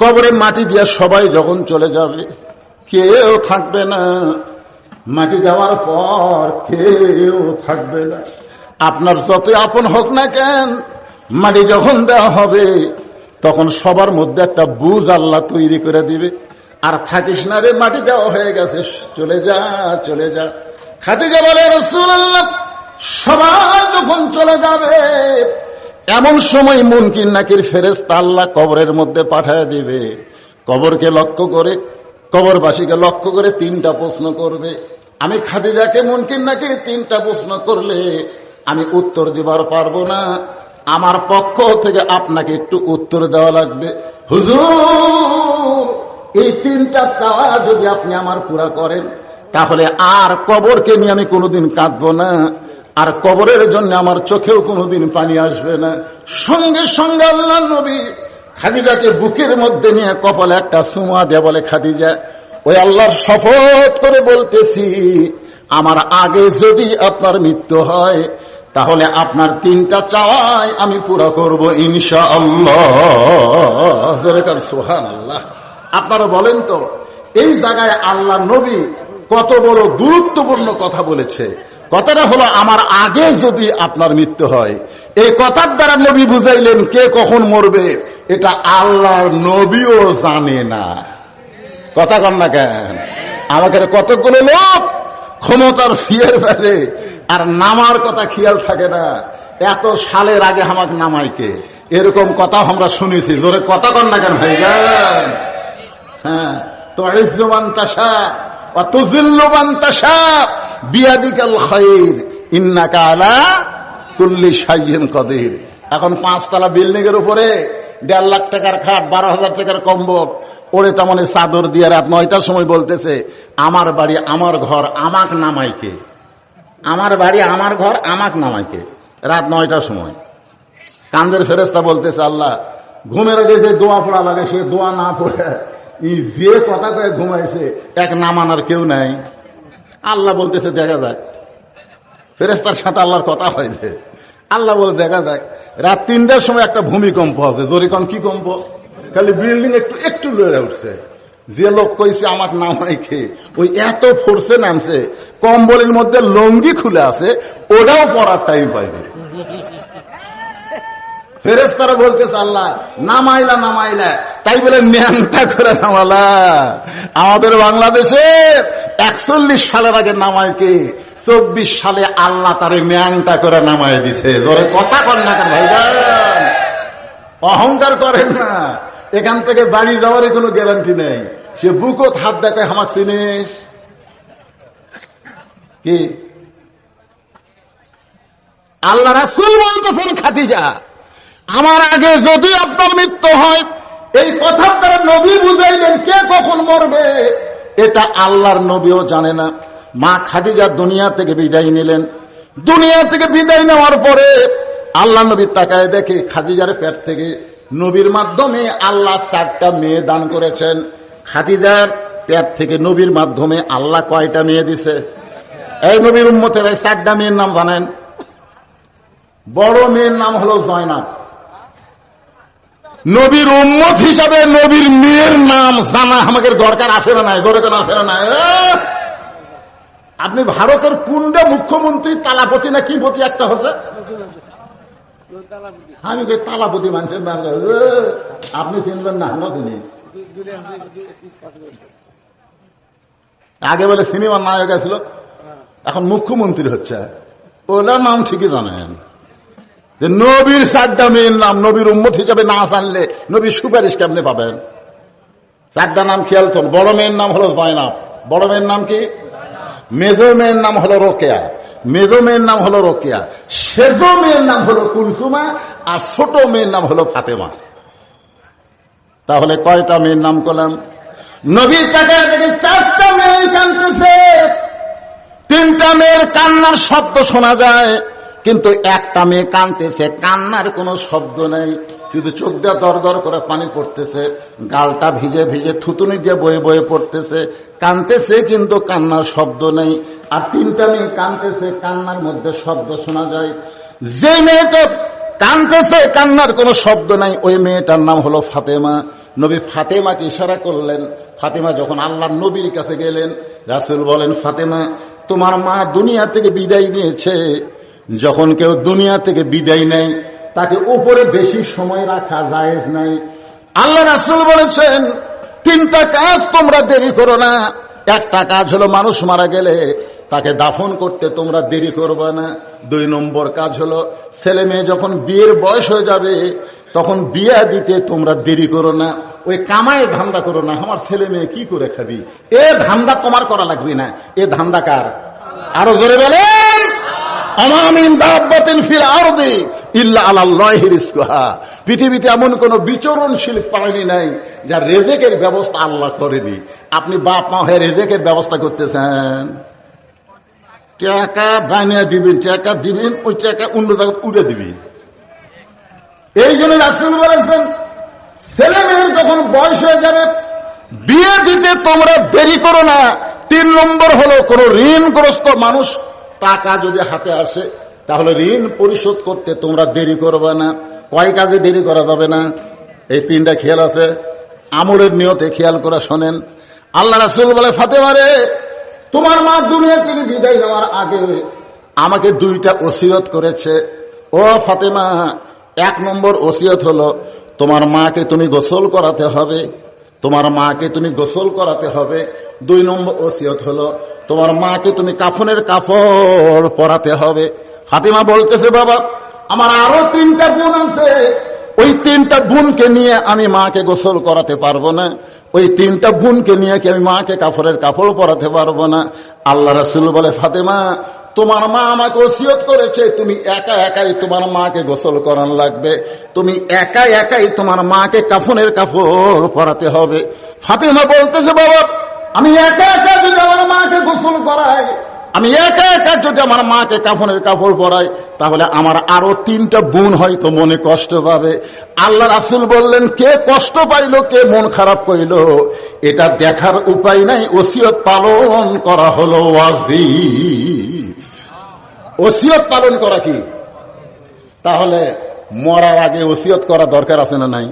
S1: কবরে মাটি দিয়া সবাই যখন চলে যাবে কেউ থাকবে না, মাটি দেওয়ার পর কেউ থাকবে না। আপনার যতই আপন হোক না কেন, মাটি যখন দেওয়া হবে তখন সবার মধ্যে একটা বুঝ আল্লাহ তৈরি করে দিবে, আর থাকিস না রে, মাটি দেওয়া হয়ে গেছে, চলে যা চলে যা। খাদিজা বলে, রাসূলুল্লাহ, সবাই যখন চলে যাবে এমন সময় মুনকির নাকির ফেরেশতা আল্লাহ কবরের মধ্যে পাঠায় দিবে। কবরকে লক্ষ্য করে, কবরবাসীকে লক্ষ্য করে 3টা প্রশ্ন করবে। আমি খাদিজাকে মুনকির নাকির 3টা প্রশ্ন করলে আমি উত্তর দিবার পারবো না, আমার পক্ষ থেকে আপনাকে একটু উত্তর দেওয়া লাগবে। হুজুর, এই 3টা চাওয়া যদি আপনি আমার পুরা করেন, তাহলে আর কবরকে নিয়ে আমি কোনোদিন কাঁদবো না, আর কবরের জন্য আমার চোখেও কোনোদিন পানি আসবে না। সঙ্গে সঙ্গে আল্লাহর নবী খাদিজাকে বুকের মধ্যে নিয়ে কপালে একটা চুমা দিয়ে বলে, খাদিজা, ওই আল্লাহর শপথ করে বলতেছি, আমার আগে যদি আপনার মৃত্যু হয় তাহলে আপনার 3টা চাওয়াই আমি পুরা করব ইনশাআল্লাহ। সুবহানাল্লাহ। আপনারা বলেন তো, এই জায়গায় আল্লাহ নবী কত বড় গুরুত্বপূর্ণ কথা বলেছে। কথাটা হলো, আমার আগে যদি আপনার মৃত্যু হয়। এই কথার দ্বারা নবী বুঝাইলেন কে কখন মরবে এটা আল্লাহর নবীও জানে না। কথা কন না কেন? আমাকে কতগুলো লোক ক্ষমতার ফিয়ের বাইরে আর নামার কথা খেয়াল থাকে না, এত সালের আগে আমাকে নামাইকে, এরকম কথা আমরা শুনেছি। জোরে কথা কন না কেন ভাইজান? হ্যাঁ, তো ইজ্জুমান তাশা ওয়া তুযিল্লু মান তাশা বিয়াদিকাল খায়র ইন্নাকা আলা কুল্লি শাইইন কাদির। এখন 5 তলা বিল্ডিং এর উপরে 1.5 লাখ টাকার খাট, 12,000 টাকার কম্বল, ওরে তেমন চাদর দিয়ে রাত 9টার সময় বলতেছে, আমার বাড়ি আমার ঘর আমাক নামাইকে, আমার বাড়ি আমার ঘর আমাক নামাইকে, রাত 9টার সময়। কান্দের ফেরেশতা বলতেছে, আল্লাহ, ঘুমের আগে যে দোয়া পড়া লাগে সে দোয়া না পড়ে যে কথা কয়ে ঘুমাইছে, এক নামানোর কেউ নাই। আল্লাহ বলতেছে, দেখা যাক। ফেরেশতার সাথে আল্লাহর কথা হয়েছে। আল্লাহ বলে, দেখা যাক। রাত 3টার সময় একটা ভূমিকম্প আছে। জরিকন কি কম্প? খালি বিল্ডিং একটু একটু লড়ে উঠছে। যে লোক কইছে আমাকে নামাই খেয়ে ওই এত ফোর্সে নামছে, কম্বলের মধ্যে লঙ্গি খুলে আছে, ওটাও পরার টাইম পাইনি। ফেরেশতারা বলতেছে, আল্লাহ নামাইলা নামাইলা, তাই বলে ন্যাংটা করে নামালা। আমাদের বাংলাদেশে 41 সালের আগে নামাইকে 24 সালে আল্লাহ তারে ন্যাংটা করে নামাই দিছে। ধরে কথা কর না কেন ভাইজান? অহংকার করেন না। এখান থেকে বাড়ি যাওয়ারই কোনো গ্যারান্টি নেই। সে বুকও হাত দেখায়, আমাক চিনিস কি? আল্লাহ রাসূল বলতেছেন, খাদিজা, আমার আগে যদি আপনার মৃত্যু হয়, এই কথার দ্বারা নবী বুঝাইলেন কে কখন মরবে এটা আল্লাহর নবীও জানে না। মা খাদিজা দুনিয়া থেকে বিদায় নিলেন। দুনিয়া থেকে বিদায় নেওয়ার পরে আল্লাহ নবী তাকায় দেখে খাদিজার পেট থেকে নবীর মাধ্যমে আল্লাহ 4টা মেয়ে দান করেছেন। খাদিজার পেট থেকে নবীর মাধ্যমে আল্লাহ কয়টা মেয়ে দিছে? এই নবীর উম্মতের 4টা মেয়ের নাম জানেন? বড় মেয়ের নাম হলো জয়নাব, নবীর উম্মত হিসাবে নবীর মেয়ের নাম জানা আমাদের দরকার আছে না নাই? দরকার আছে না নাই? আপনি ভারতের কোনটা মুখ্যমন্ত্রী তালাপতি না কি পতি একটা হচ্ছে? আমি তালাপতি মানুষের নাম আপনি চিনবেন না? আমরা চিনি। আগে বলে সিনেমার নায়ক ছিল, এখন মুখ্যমন্ত্রী হচ্ছে। ওনার নাম ঠিকই জানেন যে নবীর 4টা মেয়ের নাম নবীর উম্মত হিসাবে না জানলে নবীর সুপারিশ কেমনে পাবেন? 4টা নাম খেয়াল করুন। বড় মেয়ের নাম হলো জয়নাব। বড় মেয়ের নাম কি? মেজো মেয়ের নাম হলো রোকেয়া। মেজো মেয়ের নাম হলো রোকেয়া। সেজো মেয়ের নাম হলো কুলসুমা। আর ছোট মেয়ের নাম হলো ফাতেমা। তাহলে কয়টা মেয়ের নাম করলাম? নবীর কাছে 4টা মেয়ে কাঁদতেছে। 3টা মেয়ের কান্নার শব্দ শোনা যায়, কিন্তু একটা মেয়ে কাঁদতেছে, কান্নার কোনো শব্দ নেই, শুধু চোখ দিয়ে দর দর করে পানি পড়তেছে, গালটা ভিজে ভিজে থুতুনি দিয়ে বয়ে বয়ে পড়তেছে, কাঁদতেছে কিন্তু কান্নার শব্দ নেই। আর 3টা মেয়ে কাঁদতেছে, কান্নার মধ্যে শব্দ শোনা যায়। যে মেয়েটা কাঁদতেছে কান্নার কোনো শব্দ নাই, ওই মেয়েটার নাম হলো ফাতেমা। নবী ফাতেমাকে ইশারা করলেন। ফাতেমা যখন আল্লাহর নবীর কাছে গেলেন, রাসূল বলেন, ফাতেমা তোমার মা দুনিয়া থেকে বিদায় নিয়েছে। যখন কেউ দুনিয়া থেকে বিদায় নেয় তাকে উপরে বেশি সময় রাখা জায়েজ নাই। আল্লাহ রাসূল বলেছেন 3টা কাজ তোমরা দেরি করো না। একটা কাজ হলো মানুষ মারা গেলে তাকে দাফন করতে তোমরা দেরি করবে না। 2 নম্বর কাজ হলো ছেলে মেয়ে যখন বিয়ের বয়স হয়ে যাবে তখন বিয়ে দিতে তোমরা দেরি করো না। ওই কামায় ধান্দা করো না, আমার ছেলে মেয়ে কি করে খাবি, এ ধান্দা তোমার করা লাগবে না। এ ধান্দা কার? আরো জোরে বলেন। পৃথিবীতে এমন কোন বিচরণশীল প্রাণী নাই যার রেজেকের ব্যবস্থা আল্লাহ করেনি। আপনি বাপ মা হয়ে রেজেকের ব্যবস্থা করতেছেন, টাকা বানিয়ে দিবেন, টাকা দিবেন, ওই টাকা অন্য জায়গায় উড়ে দিবি। এই জন্য রাসূল বলেছেন ছেলে মেয়ের যখন বয়স হয়ে যাবে বিয়ে দিতে তোমরা দেরি করো না। 3 নম্বর হলো কোন ঋণগ্রস্ত মানুষ টাকা যদি হাতে আসে তাহলে ঋণ পরিশোধ করতে তোমরা দেরি করবে না। কয় কাজে দেরি করা যাবে না? এই 3টা খেয়াল আছে, আমলের নিয়তে খেয়াল করে শোনেন। আল্লাহ রাসূল বলে, ফাতেমা রে, তোমার মা দুনিয়া থেকে বিদায় নেওয়ার আগে আমাকে 2টা ওসিয়ত করেছে। ও ফাতেমা, 1 নম্বর ওসিয়ত হলো তোমার মাকে তুমি গোসল করাতে হবে, তোমার মাকে তুমি গোসল করাতে হবে। 2 নম্বর ওসিয়ত হলো তোমার মাকে তুমি কাফনের কাপড় পরাতে হবে। ফাতেমা বলতেছে, বাবা আমার আরো 3টা বোন আছে, ওই 3টা বোনকে নিয়ে আমি মাকে গোসল করাতে পারবো না, ওই 3টা বোনকে নিয়ে কি আমি মাকে কাফনের কাপড় পরাতে পারবো না। আল্লাহ রাসূল বলে, ফাতেমা তোমার মা আমাকে ওসিয়ত করেছে তুমি একা একাই তোমার মাকে গোসল করান লাগবে, তুমি একা একাই তোমার মাকে কাফনের কাপড় পরাতে হবে। ফাতেমা বলতেছে, বাবা আমি একা একা যদি আমার মাকে গোসল করাই, আমি একা একা যদি আমার মাকে কাফনের কাপড় পরাই, তাহলে আমার আরো 3টা বোন হয়তো মনে কষ্ট পাবে। আল্লাহ রাসূল বললেন, কে কষ্ট পাইল, কে মন খারাপ কইল, এটা দেখার উপায় নাই, ওসিয়ত পালন করা হলো ওয়াজিব। ওসিয়ত পালন করা কি? তাহলে মরার আগে ওসিয়ত করা দরকার আছে না নাই?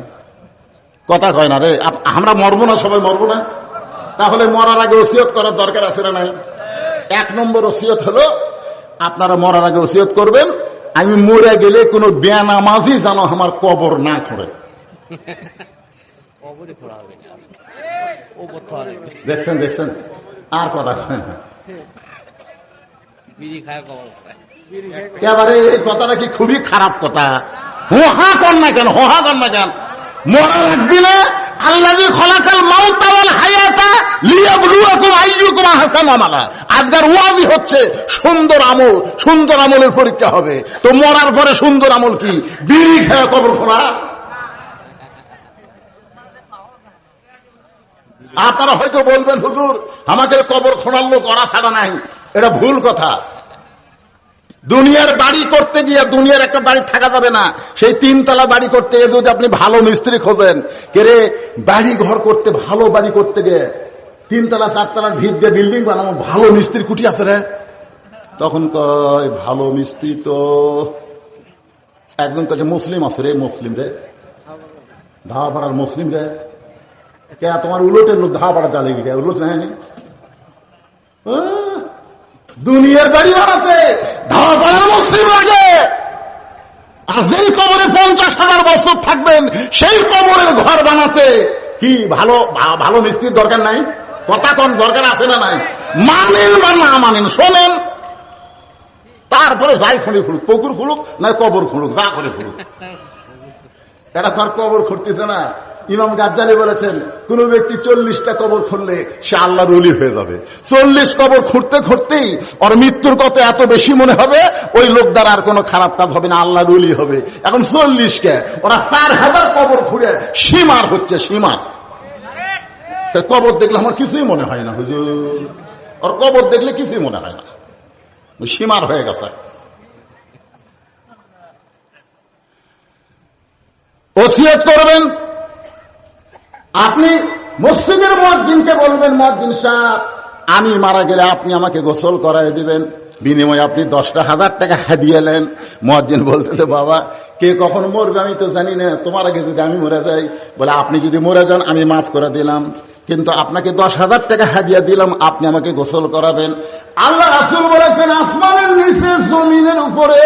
S1: কথা কয় না রে, আমরা মরবো না, সবাই মরবো না, তাহলে মরার আগে ওসিয়ত করার দরকার আছে না নাই? 1 নম্বর ওসিয়ত হলো আপনারা মরার আগে ওসিয়ত করবেন, আমি মরে গেলে কোন বেনামাজি যেন আমার কবর না করে। দেখছেন দেখছেন, আর কথা এবারে এই কথাটা কি খুবই খারাপ কথা। হোহা কর না কেন, হোহা কর না কেন? মরা লাগবি না। আল্লাযী খালাকাল মাউতা ওয়াল হায়াতা লিয়াবলুয়াকুম আইয়ুকুম আহসানু আমালা। আজকের ওয়াজি হচ্ছে সুন্দর আমল, সুন্দর আমলের পরীক্ষা হবে। তো মরার পরে সুন্দর আমল কি? বিড়ি খেয়ে কবর খোঁড়া? আপনারা হয়তো বলবেন, হুজুর আমাকে কবর খোঁড়ার লোক করা ছাড়া নাই। এটা ভুল কথা। দুনিয়ার বাড়ি করতে গিয়ে দুনিয়ার একটা বাড়ি থাকা যাবে না। সেই 3 তলা বাড়ি করতে গিয়ে যদি আপনি ভালো মিস্ত্রি খোঁজেন, কেরে বাড়ি ঘর করতে, ভালো বাড়ি করতে গিয়ে 3 তলা 4 তলার ভিত দিয়ে বিল্ডিং বানাবো, ভালো মিস্ত্রি কুটি আছে রে, তখন কয় ভালো মিস্ত্রি তো একজন কাছে মুসলিম আছে রে, মুসলিম রে, ধাওয়া পাড়ার মুসলিম রে কে তোমার উলটের লোক ধাওয়া পাড়া চালিয়ে গেছে উলট নেয় দুনিয়ার বাড়ি বানাতে ধাওয়া পাড়ার মুসলিম লাগে। আর যেই কবরে 50,000 বছর থাকবেন সেই কবরের ঘর বানাতে কি ভালো ভালো মিস্ত্রির দরকার নাই? কথা কোন দরকার আছে না নাই? মানেন বা না মানেন শোনেন, তারপরে যাই খুঁড়ি খুঁড়ুক, পুকুর খুঁড়ুক না কবর খুঁড়ুক, যা করে খুঁড়ুক। এরা তার কবর খুঁড়তেছে না। ইমাম গাজ্জালি বলেছেন কোন ব্যক্তি 40টা কবর খুঁড়লে সে আল্লাহর ওলি হয়ে যাবে। 40 কবর খুঁড়তে খুঁড়তেই ওর মৃত্যুর কথা এত বেশি মনে হবে ওই লোক দ্বারা আর কোনো খারাপ কাজ হবে না, আল্লাহর ওলি হবে। এখন 40 কে ওরা 4000 কবর খুঁড়ে সীমার হচ্ছে সীমার। কবর দেখলে আমার কিছুই মনে হয় না হুজুর, ওর কবর দেখলে কিছুই মনে হয় না, সীমার হয়ে গেছে। ওসিয়ত করবেন আপনি মসজিদের মুয়াজ্জিনকে বলবেন, মুয়াজ্জিন সাহেব আমি মারা গেলে আপনি আমাকে গোসল করায় দিবেন, বিনিময়ে আপনি 10,000 টাকা হাদিয়া নেন। মুয়াজ্জিন বলতেছে বাবা কে কখন মরবে আমি তো জানি না, তোমার আগে যদি আমি মরে যাই, বলে আপনি যদি মরে যান আমি মাফ করে দিলাম, কিন্তু আপনাকে 10,000 টাকা হাদিয়া দিলাম, আপনি আমাকে গোসল করাবেন। আল্লাহ রাসূল বলেছেন আসমানের নিচে জমিনের উপরে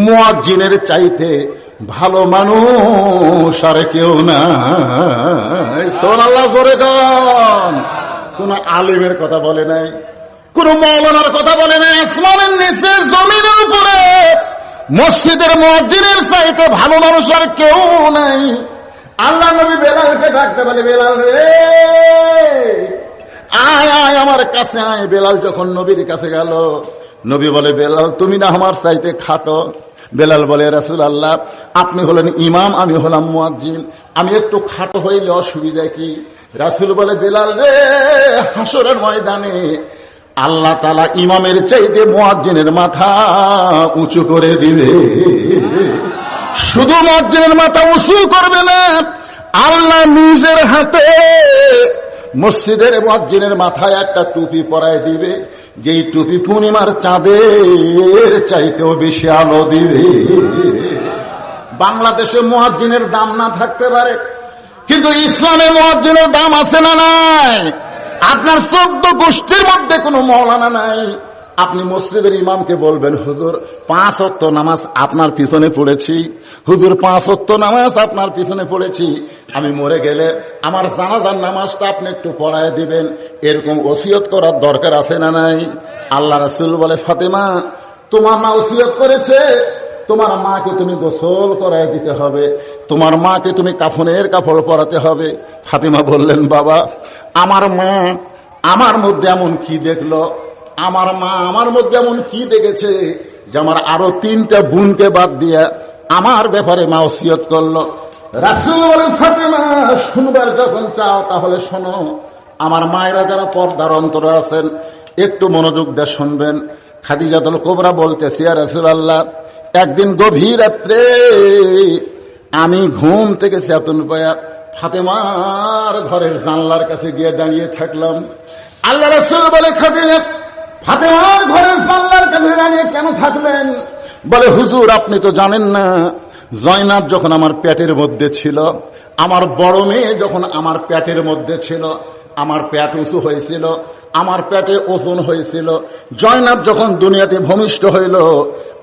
S1: মুয়াজ্জিনের চাইতে ভালো মানুষ আর কেউ না। সুবহানাল্লাহ করে গান। কোন আলিমের কথা বলে নাই, কোন মাওলানার কথা বলে নাই। আসমানের নিচে জমিনের উপরে মসজিদের মুয়াজ্জিনের চাইতে ভালো মানুষ আর কেউ নাই। আল্লাহ নবী বেলালকে ডাকতে বলে বেলাল রে আয় আয় আমার কাছে আয়। বেলাল যখন নবীর কাছে গেল, নবী বলে বেলাল তুমি না আমার চাইতে খাটো। বেলাল বলে রাসূলুল্লাহ আপনি হলেন ইমাম, আমি হলাম মুয়াজ্জিন, আমি একটু খাটো হইলে অসুবিধা কি? রাসূল বলে বেলাল রে হাসরের ময়দানে আল্লাহ তাআলা ইমামের চাইতে মুয়াজ্জিনের মাথা উঁচু করে দিবে। শুধু মুয়াজ্জিনের মাথা উঁচু করবে না, আল্লাহ নিজের হাতে মসজিদের মুয়াজ্জিনের মাথায় একটা টুপি পরায় দিবে, যেই টুপি পূর্ণিমার চাঁদের চাইতেও বেশি আলো দিবে। বাংলাদেশে মুয়াজ্জিনের দাম না থাকতে পারে, কিন্তু ইসলামে মুয়াজ্জিনের দাম আছে না নাই? আপনার 14 গোষ্ঠীর মধ্যে কোনো মাওলানা নাই। আপনি মসজিদের ইমামকে বলবেন হুজুর 5 ওয়াক্ত নামাজ আপনার পিছনে পড়েছি, হুজুর 5 ওয়াক্ত নামাজ আপনার পিছনে পড়েছি, আমি মরে গেলে আমার জানাজার নামাজটা আপনি একটু পড়ায় দিবেন। এরকম ওসিয়ত করার দরকার আছে না নাই? আল্লাহ রাসূল বলে ফাতেমা তোমার মা ওসিয়ত করেছে, তোমার মাকে তুমি গোসল করায় দিতে হবে, তোমার মাকে তুমি কাফনের কাপড় পরাতে হবে। ফাতেমা বললেন বাবা আমার মা আমার মধ্যে এমন কি দেখলো, আমার মা আমার মধ্যে এমন কি দেখেছে যে আমার আরো 3টা বোনকে বাদ দিয়ে আমার ব্যাপারে মা ওসিয়ত করলো। রাসূল বলেন ফাতেমা শুনবার যখন চাও তাহলে শোনো, আমার মায়েরা যারা পর্দার অন্তরে আছেন একটু মনোযোগ দিয়ে শুনবেন। খাদিজাতুল কুবরা বলতেছে ইয়া রাসূলুল্লাহ একদিন গভীর রাত্রে আমি ঘুম থেকে চেতন পায়া ফাতেমার ঘরের জানলার কাছে গিয়ে দাঁড়িয়ে থাকলাম। আল্লাহ রাসূল বলে খাদিজা ফাতেমার ঘরের জানলার কাছে দাঁড়িয়ে কেন থাকলেন? বলে হুজুর আপনি তো জানেন না, জয়নাব যখন আমার পেটের মধ্যে ছিল, আমার বড় মেয়ে যখন আমার পেটের মধ্যে ছিল, আমার পেট উঁচু হয়েছিল, আমার পেটে ওজন হয়েছিল। জয়নাব যখন দুনিয়াতে ভূমিষ্ঠ হইল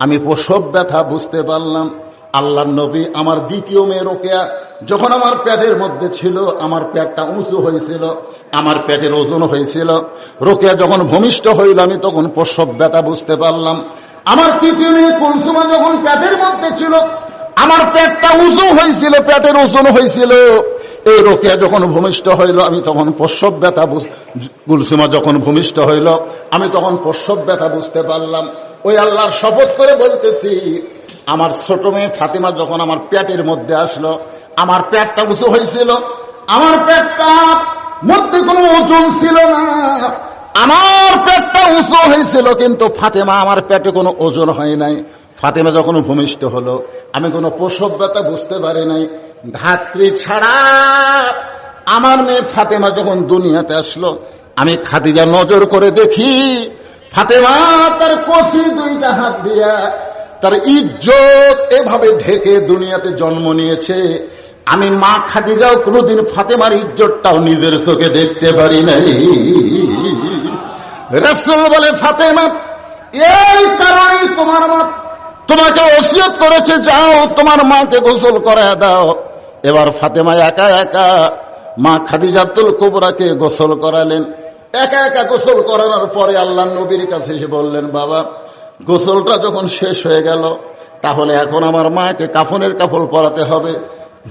S1: আমি প্রসব ব্যথা বুঝতে পারলাম। আল্লাহর নবী আমার দ্বিতীয় মেয়ে রোকেয়া যখন আমার পেটের মধ্যে ছিল, আমার পেটটা উঁচু হয়েছিল, আমার পেটের ওজন হয়েছিল। রোকেয়া যখন ভূমিষ্ঠ হইল আমি তখন প্রসব ব্যথা বুঝতে পারলাম। আমার তৃতীয় মেয়ে কুলসুমা যখন পেটের মধ্যে ছিল, আমার পেটটা উঁচু হয়েছিল, পেটের ওজন হয়েছিল। এই রোকেয়া যখন ভূমিষ্ঠ হইল আমি তখন প্রসব ব্যথা, কুলসুমা যখন ভূমিষ্ঠ হইল আমি তখন প্রসব ব্যথা বুঝতে পারলাম। ওই আল্লাহর শপথ করে বলতেছি, আমার ছোট মেয়ে ফাতেমা যখন আমার পেটের মধ্যে আসলো, আমার পেটটা উঁচু হয়েছিল, আমার পেটটা মধ্যে কোনো ওজন ছিল না, আমার পেটটা উঁচু হয়েছিল, কিন্তু ফাতেমা আমার পেটে কোনো ওজন হয় নাই। ফাতেমা যখন ভূমিষ্ঠ হলো আমি কোনো প্রসব ব্যথা বুঝতে পারি নাই। ধাত্রী ছাড়া আমার মেয়ে ফাতেমা যখন দুনিয়াতে আসলো, আমি খাদিজা নজর করে দেখি ফাতেমা তার কচি 2টা হাত দিয়া তার ইজ্জত এভাবে ঢেকে দুনিয়াতে জন্ম নিয়েছে। আমি মা খাদিজাও কোনোদিন ফাতেমার ইজ্জতটাও নিজের চোখে দেখতে পারি নাই। রাসূল বলে, ফাতেমা, এই কারণেই তোমার মা তোমাকে ওসিয়ত করেছে, যাও তোমার মাকে গোসল করায় দাও। এবার ফাতেমা একা একা মা খাদিজাতুল কুবরাকে গোসল করালেন। একা একা গোসল করানোর পরে আল্লাহর নবীর কাছে এসে বললেন, বাবা, গোসলটা যখন শেষ হয়ে গেল, তাহলে এখন আমার মাকে কাফনের কাপড় পরাতে হবে।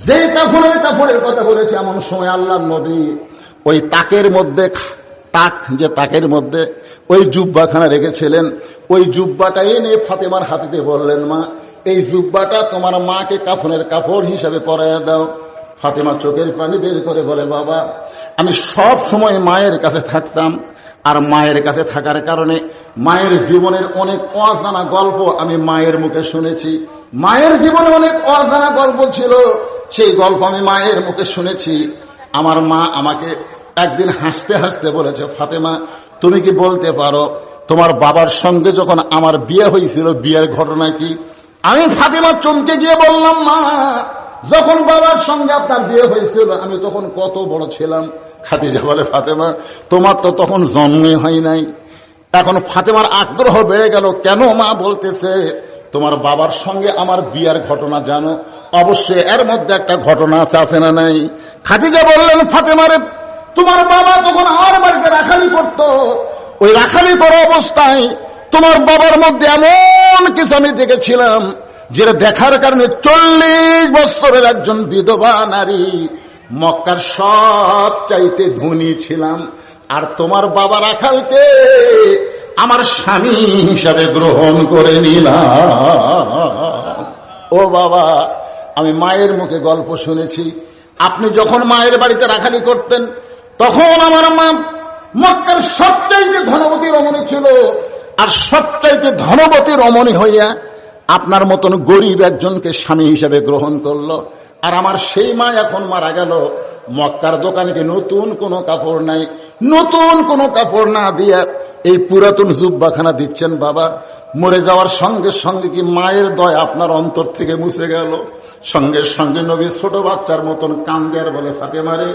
S1: যে কাপড়ের কথা বলেছে, এমন সময় আল্লাহর নবী ওই তাকের মধ্যে তাকের মধ্যে ওই জুব্বাখানা রেখেছিলেন, ওই জুব্বাটা এনে ফাতেমার হাতে বললেন, মা, এই জুব্বাটা তোমার মাকে কাফনের কাপড় হিসাবে পরাইয়া দাও। ফাতেমা চোখের পানি বের করে বলে, বাবা, আমি সব সময় মায়ের কাছে থাকতাম, আর মায়ের কাছে থাকার কারণে মায়ের জীবনের অনেক অজানা গল্প আমি মায়ের মুখে শুনেছি। মায়ের জীবনে অনেক অজানা গল্প ছিল, সেই গল্প আমি মায়ের মুখে শুনেছি। আমার মা আমাকে একদিন হাসতে হাসতে বলেছে, ফাতেমা, তুমি কি বলতে পারো তোমার বাবার সঙ্গে যখন আমার বিয়ে হয়েছিল, বিয়ের ঘটনা কি? আমি ফাতেমা চমকে গিয়ে বললাম, মা, যখন বাবার সঙ্গে আপনার বিয়ে হয়েছিল আমি তখন কত বড় ছিলাম। খাদিজা বলে, ফাতেমা, তোমার তো তখন জন্মই হয় নাই। এখন ফাতেমার আগ্রহ বেড়ে গেল, কেন মা বলতেছে তোমার বাবার সঙ্গে আমার বিয়ার ঘটনা জানো? অবশ্যই এর মধ্যে একটা ঘটনা আছে না নাই? খাদিজা বললেন, ফাতেমারে, তোমার বাবা তখন আমার বাড়িতে রাখালি করত, ওই রাখালি করা অবস্থায় তোমার বাবার মধ্যে এমন কিছু আমি দেখেছিলাম, যেটা দেখার কারণে 40 বছরের একজন বিধবা নারী, মক্কার সব চাইতে ধনী ছিলাম। আর তোমার বাবা রাখালকে আমার স্বামী হিসাবে গ্রহণ করে নিলাম। ও বাবা, আমি মায়ের মুখে গল্প শুনেছি, আপনি যখন মায়ের বাড়িতে রাখালি করতেন, তখন আমার মা মক্কার সবচাইতে ধনবতী রমণী ছিল, আর সবচাইতে ধনবতী রমণী হইয়া আপনার মতন গরিব একজনকে স্বামী হিসেবে গ্রহণ করলো। আর আমার সেই মা এখন মারা গেল, মক্কার দোকানে কি নতুন কোনো কাপড় নাই, নতুন কোনো কাপড় না দিয়ে এই পুরাতন জুব্বাখানা দিচ্ছেন। বাবা, মরে যাওয়ার সঙ্গে সঙ্গে কি মায়ের দয়া আপনার অন্তর থেকে মুছে গেল? সঙ্গে সঙ্গে নবী ছোট বাচ্চার মতন কান্দে আর বলে, ফাতেমারে,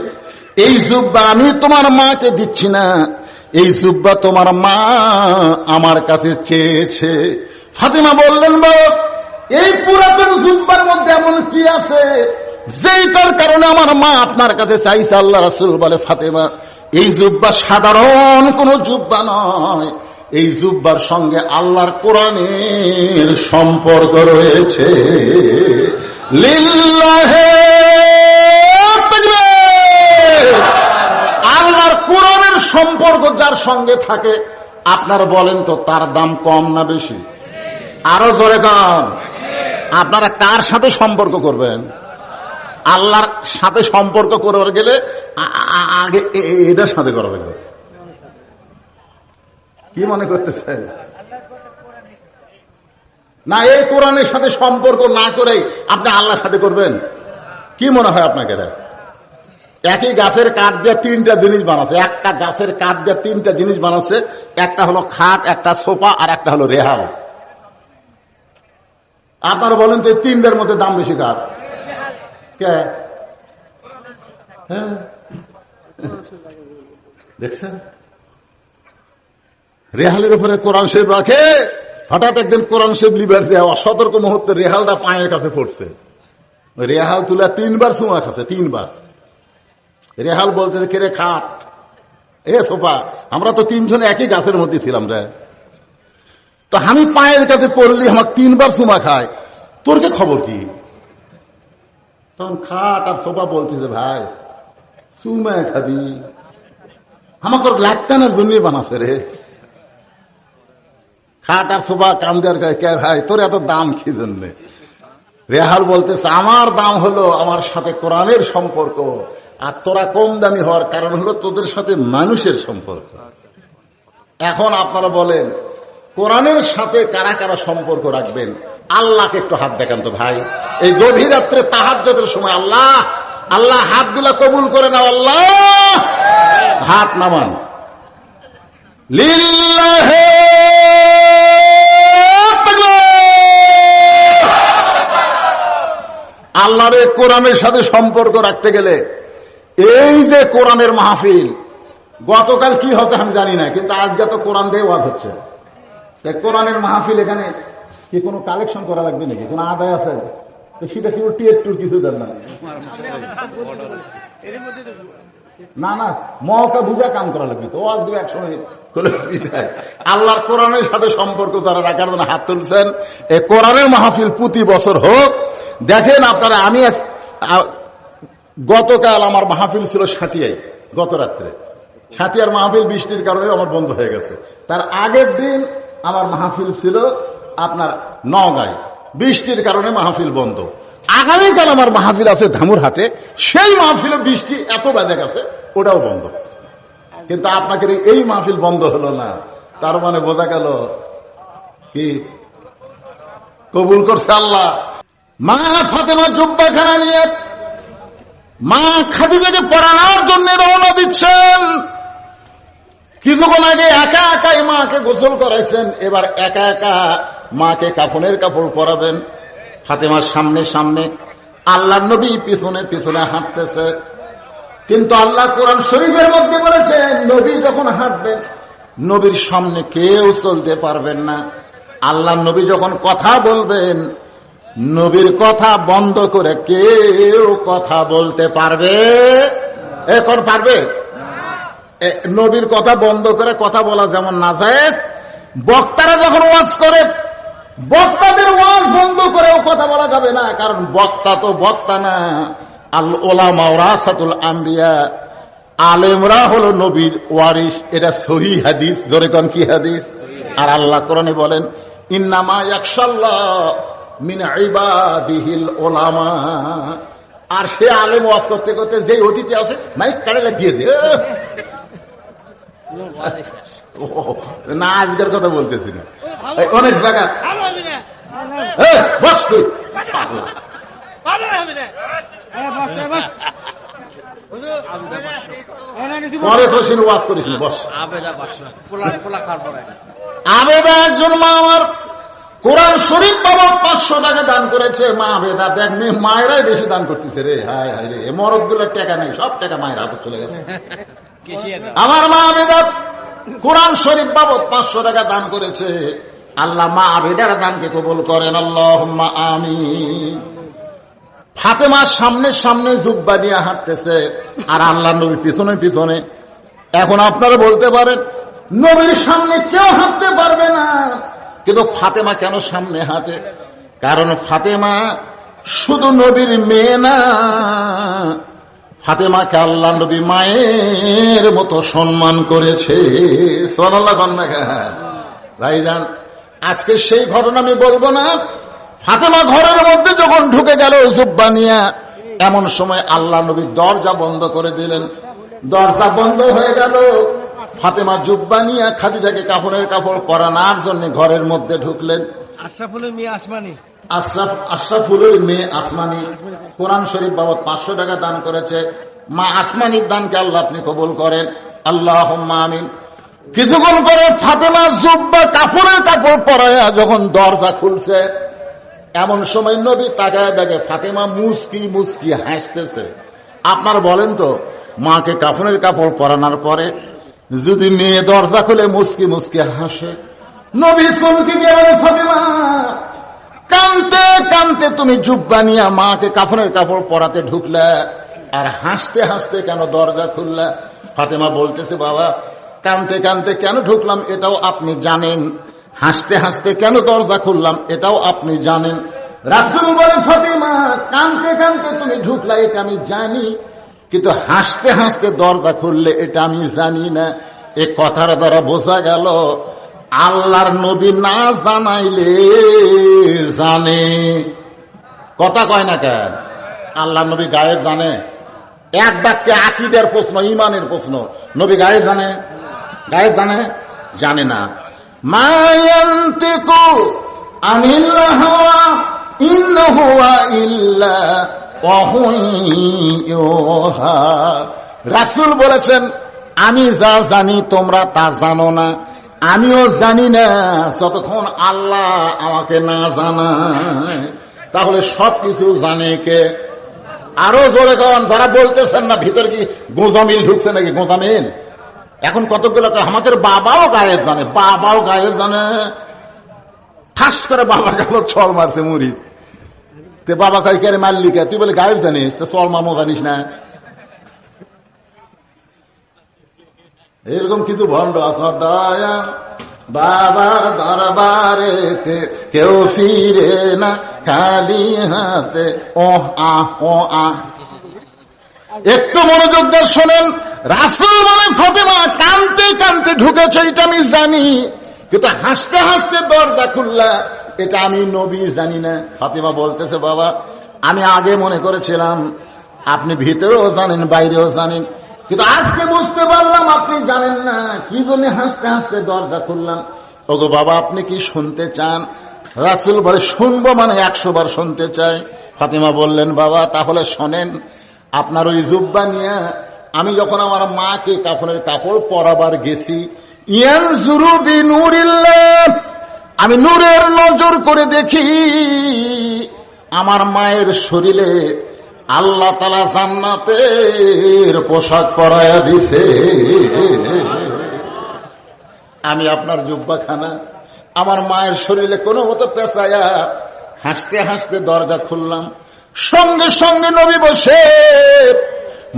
S1: এই জুব্বা আমি তোমার মাকে দিচ্ছি না, এই জুব্বা তোমার মা আমার কাছে চেয়েছে। ফাতেমা বললেন, বাবা, এই পুরাতন জুব্বার মধ্যে এমন কি আছে যেটার কারণে আমার মা আপনার কাছে চাইছে? আল্লাহ রাসূল বলে, ফাতেমা, এই জুব্বা সাধারণ কোন জুব্বা নয়, এই জুব্বার সঙ্গে আল্লাহর কোরআনের সম্পর্ক রয়েছে। লিল্লাহে তাকবীর। আল্লাহর কোরআনের সম্পর্ক যার সঙ্গে থাকে, আপনার বলেন তো তার দাম কম না বেশি? আরো জোরে কম। আপনারা কার সাথে সম্পর্ক করবেন? আল্লাহর সাথে সম্পর্ক করবার গেলে আগে এটার সাথে করা লাগবে। কি মনে করতেছেন? না, এই কোরআনের সাথে সম্পর্ক না করে আপনি আল্লাহর সাথে করবেন? কি মনে হয় আপনাকে? একই গাছের কাঠ দিয়ে 3টা জিনিস বানাচ্ছে, একটা গাছের কাঠ দিয়ে 3টা জিনিস বানাচ্ছে, একটা হলো খাট, একটা সোফা, আর একটা হলো রেহাল। আপনারা বলেন তো 3টার মধ্যে দাম বেশি কার? কে? হ্যাঁ, দেখছেন? রেহালের উপরে কোরআন শরীফ রাখে, হঠাৎ একদিন কোরআন শরীফ লিবার দেওয়া অসতর্ক মুহূর্তে রেহালটা পায়ের কাছে পড়ছে, রেহাল তুলে 3বার চুমা খাচ্ছে, 3বার। রেহাল বলতে, কে খাট, এ সোফা, আমরা তো 3 জন একই গাছের মধ্যে ছিলাম রে, তো আমি পায়ের কাছে পড়লি আমার 3বার চুমা খায়, তোর কে খবর কি? তখন খাট আর সোফা বলতেছে, ভাই চুমা খাবি, আমাকে লাটানোর জন্য বানাচ্ছে রে। খাট আর সোফা কান্দের কে ভাই, তোর এত দাম কি জন্যে? রেহাল বলতেছে, আমার দাম হলো আমার সাথে কোরআনের সম্পর্ক, আর তোরা কম দামি হওয়ার কারণ হলো তোদের সাথে মানুষের সম্পর্ক। এখন আপনারা বলেন, কোরআনের সাথে কারা কারা সম্পর্ক রাখবেন? আল্লাহকে একটু হাত দেখান তো ভাই, এই গভীর রাত্রে তাহাজ্জুদের সময় আল্লাহ আল্লাহ হাতগুলা কবুল করে নাও। আল্লাহ, হাত নামান। লিল্লাহে তাকবীর। আল্লাহর কোরআনের সাথে সম্পর্ক রাখতে গেলে এই যে কোরআনের মাহফিল, গতকাল কি হচ্ছে আমি জানি না, কিন্তু আজকে তো কোরআন দিয়ে ওয়াজ হচ্ছে। কোরআনের মাহফিল এখানে কি কোনো কালেকশন করা লাগবে নাকি, কোনো আদায় আছে? সেটা কি টিএর টুর কিছু দেন না, না না, মহকা বুঝা কাম করা লাগবে তো। ওয়াজ দু একসময় আল্লাহর কোরআনের সাথে সম্পর্ক তারা রাখার জন্য হাত তুলছেন। এই কোরআনের মাহফিল প্রতি বছর হোক। দেখেন আপনারা, আমি গতকাল আমার মাহফিল ছিল সাতিয়ায়, গত রাত্রে সাতিয়ার মাহফিল বৃষ্টির কারণে আমার বন্ধ হয়ে গেছে। তার আগের দিন আমার মাহফিল ছিল আপনার নওগাঁয়, বৃষ্টির কারণে মাহফিল বন্ধ। আগামীকাল আমার মাহফিল আছে ধামুরহাটে, সেই মাহফিলে বৃষ্টি এত বেজে গেছে, ওটাও বন্ধ। কিন্তু আপনাকে এই মাহফিল বন্ধ হলো না, তার মানে বোঝা গেল কি কবুল করছে আল্লাহ। মা ফাতেমা জুব্বাখানা নিয়ে মা খাদিজাকে পড়ানোর জন্য রওনা দিচ্ছেন। কিছুক্ষণ আগে একা একাই মাকে গোসল করাইছেন, এবার একা একা মাকে কাফনের কাপড় পরাবেন। ফাতেমার সামনে সামনে, আল্লাহ নবী পিছনে পিছনে হাঁটতেছে। কিন্তু আল্লাহ কোরআন শরীফের মধ্যে বলেছেন, নবী যখন হাঁটবেন নবীর সামনে কেউ চলতে পারবেন না। আল্লাহ নবী যখন কথা বলবেন, নবীর কথা বন্ধ করে কেউ কথা বলতে পারবে? এখন পারবে? নবীর কথা বন্ধ করে কথা বলা যেমন নাজায়েজ, বক্তারা যখন ওয়াজ করে বক্তাদের ওয়াজ বন্ধ করেও কথা বলা যাবে না, কারণ বক্তা তো বক্তা না। আল উলামা ওয়ারাসাতুল আম্বিয়া, আলেমরা হলো নবীর ওয়ারিস। এটা সহিহ হাদিস, জোরে কোন কি হাদিস? আর আল্লাহ কোরআনে বলেন, ইন্নামা ইয়াখশাল্লাহ মিন ইবাদিহিল উলামা। আর সে আলেম ওয়াজ করতে করতে যে অতিথি আসে মাইক কাড়লে দিয়ে দে না, আজকের কথা বলতেছি না, অনেক জায়গা বস তুই পরে খুশি ওয়াজ করিস না, বস। আবেদা একজন মা আমার কোরআন শরীফ বাবদ 500 টাকা দান করেছে। মা আবেদা, দেখ মায়েরাই বেশি দান করতেছে রে, হায় হায় রে, মরদ গুলোর টাকা নেই, সব টাকা মায়ের হাতে চলে গেছে। আমার মা আবেদা কোরআন শরীফ বাবদ 500 টাকা দান করেছে। আল্লাহ মা আবেদার দানকে কবুল করেন, আল্লাহুম্মা আমিন। ফাতেমার সামনে সামনে জুব্বা নিয়ে হাঁটতেছে, আর আল্লাহ নবী পিছনে পিছনে। এখন আপনারা বলতে পারেন, নবীর সামনে কেউ হাঁটতে পারবে না, কিন্তু ফাতেমা কেন সামনে হাঁটে? কারণ ফাতেমা শুধু নবীর মেয়ে না, ফাতেমাকে আল্লাহ নবী মায়ের মতো সম্মান করেছে। সুবহানাল্লাহ। ভাইজান, আজকে সেই ঘটনা আমি বলবো না। ফাতেমা ঘরের মধ্যে যখন ঢুকে গেল জুব্বা নিয়ে, এমন সময় আল্লাহ নবী দরজা বন্ধ করে দিলেন। দরজা বন্ধ হয়ে গেল। ফাতেমা জুব্বা নিয়ে খাদিজাকে কাফনের কাপড় পরানোর জন্য ঘরের মধ্যে ঢুকলেন। আশরাফুলের মেয়ে আসমানি কোরআন শরীফ বাবদ 500 টাকা দান করেছে। মা আসমানির দানকে আল্লাহ আপনি কবুল করেন, আল্লাহুম্মা আমিন। কিছুক্ষণ পরে ফাতেমা জুব্বা কাপড়ের কাপড় পরায়া যখন দরজা খুলছে, এমন সময় নবী তাকায় দেখে ফাতেমা মুস্কি মুস্কি হাসতেছে। আপনার বলেন তো, মাকে কাফনের কাপড় পরানোর পরে যদি মেয়ে দরজা খুলে মুস্কি মুস্কি হাসে, নবী চমকে গিয়ে বলে, ফাতেমা কানতে কানতে তুমি জুব্বা নিয়ে মাকে কাফনের কাপড় পরাতে ঢুকলা, আর হাসতে হাসতে কেন দরজা খুললা? ফাতেমা বলতেছে, বাবা কানতে কানতে কেন ঢুকলাম এটাও আপনি জানেন, হাসতে হাসতে কেন দরজা খুললাম এটাও আপনি জানেন। রাসূল বলে, ফাতেমা কানতে কানতে তুমি ঢুকলা এটা আমি জানি, কিন্তু হাসতে হাসতে দরজা খুললে এটা আমি জানি না। এ কথার দ্বারা বোঝা গেল আল্লাহর নবী না জানাইলে জানে। কথা কয় না কেন? আল্লাহর নবী গায়েব জানে? এক বাক্যে আকীদার প্রশ্ন, ঈমানের প্রশ্ন, নবী গায়েব জানে? গায়েব জানে? জানে না। মা ইয়ানতিকু আনিল হাওয়া ইন হুয়া ইল্লা ওয়াহুন ইউহা। রাসূল বলেছেন, আমি যা জানি তোমরা তা জানো না, আমিও জানি না যতক্ষণ আল্লাহ আমাকে না জানায়। তাহলে সবকিছু জানে কে? আরো জোরে কন, যারা বলতেছেন না ভিতর কি গোজামিল ঢুকছে নাকি? গোজামিল এখন কতগুলো আমাদের বাবাও গায়েব জানে, বাবাও গায়েব জানে। ঠাস করে বাবা গেল ছল মারছে মুড়ি, তে বাবা কয় কে রে মাল্লিকা, তুই বলে গায়েব জানিস, তো চল মামো জানিস না? এরকম কিছু ভণ্ড আপনার দয়া বাবার দরবারেতে কেউ ফিরে না খালি হাতে। ও আহ ও আহ, একটু মনোযোগ দিয়ে শোনেন। রাসূল বলে ফাতেমা কানতে কানতে ঢুকেছে, এটা আমি জানি, কিন্তু হাসতে হাসতে দরজা খুললা, এটা আমি নবী জানি না। ফাতেমা বলতেছে বাবা আমি আগে মনে করেছিলাম আপনি ভিতরেও জানেন বাইরেও জানেন, কিন্তু আজকে বুঝতে পারলাম আপনি জানেন না, কি জন্য হাসতে হাসতে দরজা খুললাম। ওগো বাবা আপনি কি শুনতে চান? রাসূল বলে শুনবো মানে 100 বার শুনতে চাই। ফাতেমা বললেন বাবা তাহলে শোনেন, আপনার ওই জুব্বা নিয়ে আমি যখন আমার মাকে কাফনের কাপড় পরাবার গেছি, ইয়ানজুরু বিনুরিল্লাহ, আমি নূরের নজর করে দেখি আমার মায়ের শরীরে আল্লাহ তাআলা জান্নাতের পোশাক পরায়া দিছে। আমি আপনার জুব্বাখানা আমার মায়ের শরীরে কোনো মতো পেঁচায়া হাসতে হাসতে দরজা খুললাম, সঙ্গে সঙ্গে নবী বসে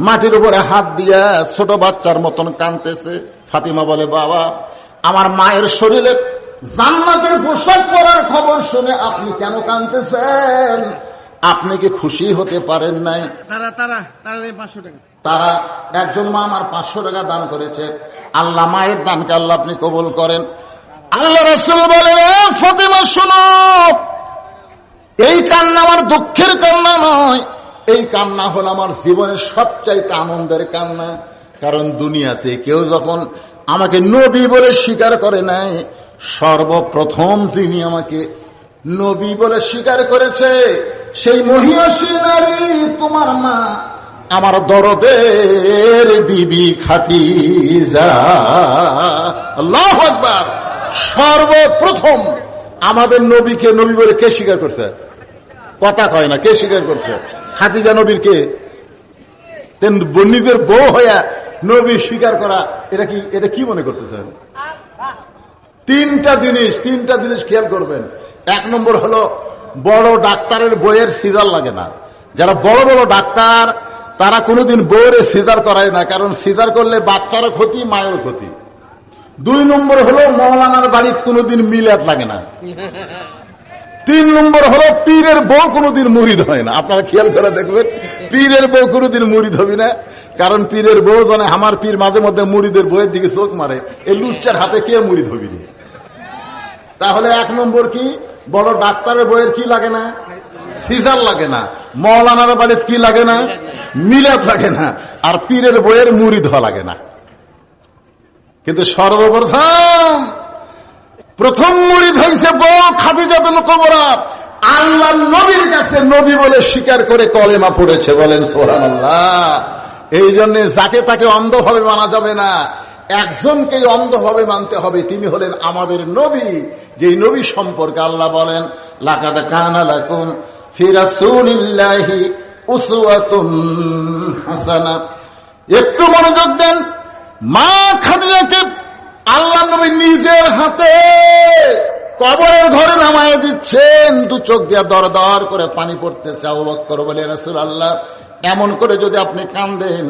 S1: মাটির উপরে হাত দিয়া ছোট বাচ্চার মতন কাঁদতেছে। ফাতিমা বলে বাবা আমার মায়ের শরীরে জান্নাতের পোশাক পরার খবর শুনে আপনি কেন কাঁদতেছেন? আপনি কি খুশি হতে পারেন নাই? তারা একজন মা আমার 500 টাকা দান করেছে, আল্লাহ মায়ের দানকে আল্লাহ আপনি কবুল করেন। আল্লাহ রাসূল বলে ফাতিমা শোনো, এই কান্না আমার দুঃখের কান্না নয়, এই কান্না হল আমার জীবনের সবচাইতে আনন্দের কান্না। কারণ দুনিয়াতে কেউ যখন আমাকে নবী বলে স্বীকার করে নাই, সর্বপ্রথম যিনি আমাকে নবী বলে স্বীকার করেছে সেই মহিয়সী নারী তোমার মা, আমার দরদের বিবি খাদিজা। আল্লাহু আকবার। সর্বপ্রথম আমাদের নবীকে নবী বলে কে স্বীকার করছে? কথা কয় না, কে স্বীকার করছে? খাদিজা নবীর কে? নিজের বউ হইয়া নবী স্বীকার করা, এটা কি মনে করতেছেন? তিনটা জিনিস খেয়াল করবেন। 1 নম্বর হলো বড় ডাক্তারের বইয়ের সিজার লাগে না। যারা বড় বড় ডাক্তার তারা কোনোদিন বউরে সিজার করায় না, কারণ সিজার করলে বাচ্চারও ক্ষতি মায়েরও ক্ষতি। 2 নম্বর হলো মৌলানার বাড়ির কোনোদিন মিলাদ লাগে না। 3 নম্বর হলো পীরের বউ কোনোদিন মুরিদ হয় না। আপনারা খেয়াল করে দেখবেন, পীরের বউ কোনোদিন মুরিদ হবে না, কারণ পীরের বউ জানে আমার পীর মাঝে মধ্যে মুরিদের বউয়ের দিকে চোখ মারে, এই লুচ্চার হাতে কে মুরিদ হবি। তাহলে 1 নম্বর কি, বড় ডাক্তারের বইয়ের কি লাগে না? সিজার লাগে না। মৌলানার বাড়ির কি লাগে না? মিলাদ লাগে না। আর পীরের বইয়ের মুরিদ হওয়া লাগে না। কিন্তু প্রথম মুরিদ হয়েছে বউ খাদিজাতুল কুবরা, আল্লাহ নবীর কাছে নবী বলে স্বীকার করে কলেমা পড়েছে। বলেন সুবহানাল্লাহ। এই জন্য যাকে তাকে অন্ধভাবে মানা যাবে না, একজনকে অন্ধভাবে মানতে হবে, তিনি হলেন আমাদের নবী। যে নবী সম্পর্কে আল্লাহ বলেন লাকাদ কানা লাকুম ফি রাসূলিল্লাহি উসওয়াতুন হাসানাহ। একটু মনোযোগ দেন। মা খাদিজাকে আল্লাহ নবী নিজের হাতে কবরের ঘরে নামায় দিচ্ছেন, 2 চোখ দিয়া দর দর করে পানি পড়তেছে। আবু বকর বলে রাসূলুল্লাহ এমন করে যদি আপনি কাঁদেন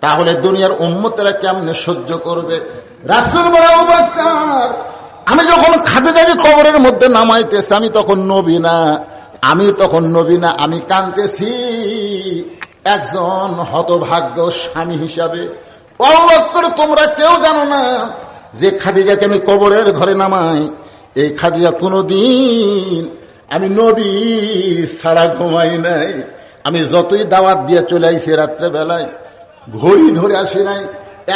S1: তাহলে দুনিয়ার উম্মতেরা কেমনে সহ্য করবে? রাসূল বলে আবু বকর আমি যখন খাদিজাকে কবরের মধ্যে নামাইতেছি আমি তখন নবী না, আমি কাঁদতেছি একজন হতভাগ্য স্বামী হিসাবে। আবু বকর তোমরা কেউ জানো না যে খাদিজাকে আমি কবরের ঘরে নামাই, এই খাদিজা কোনদিন আমি নবী ছাড়া ঘুমাই নাই। আমি যতই দাওয়াত দিয়ে চলে আইছি রাত্রে বেলায়, ঘড়ি ধরে আসি নাই,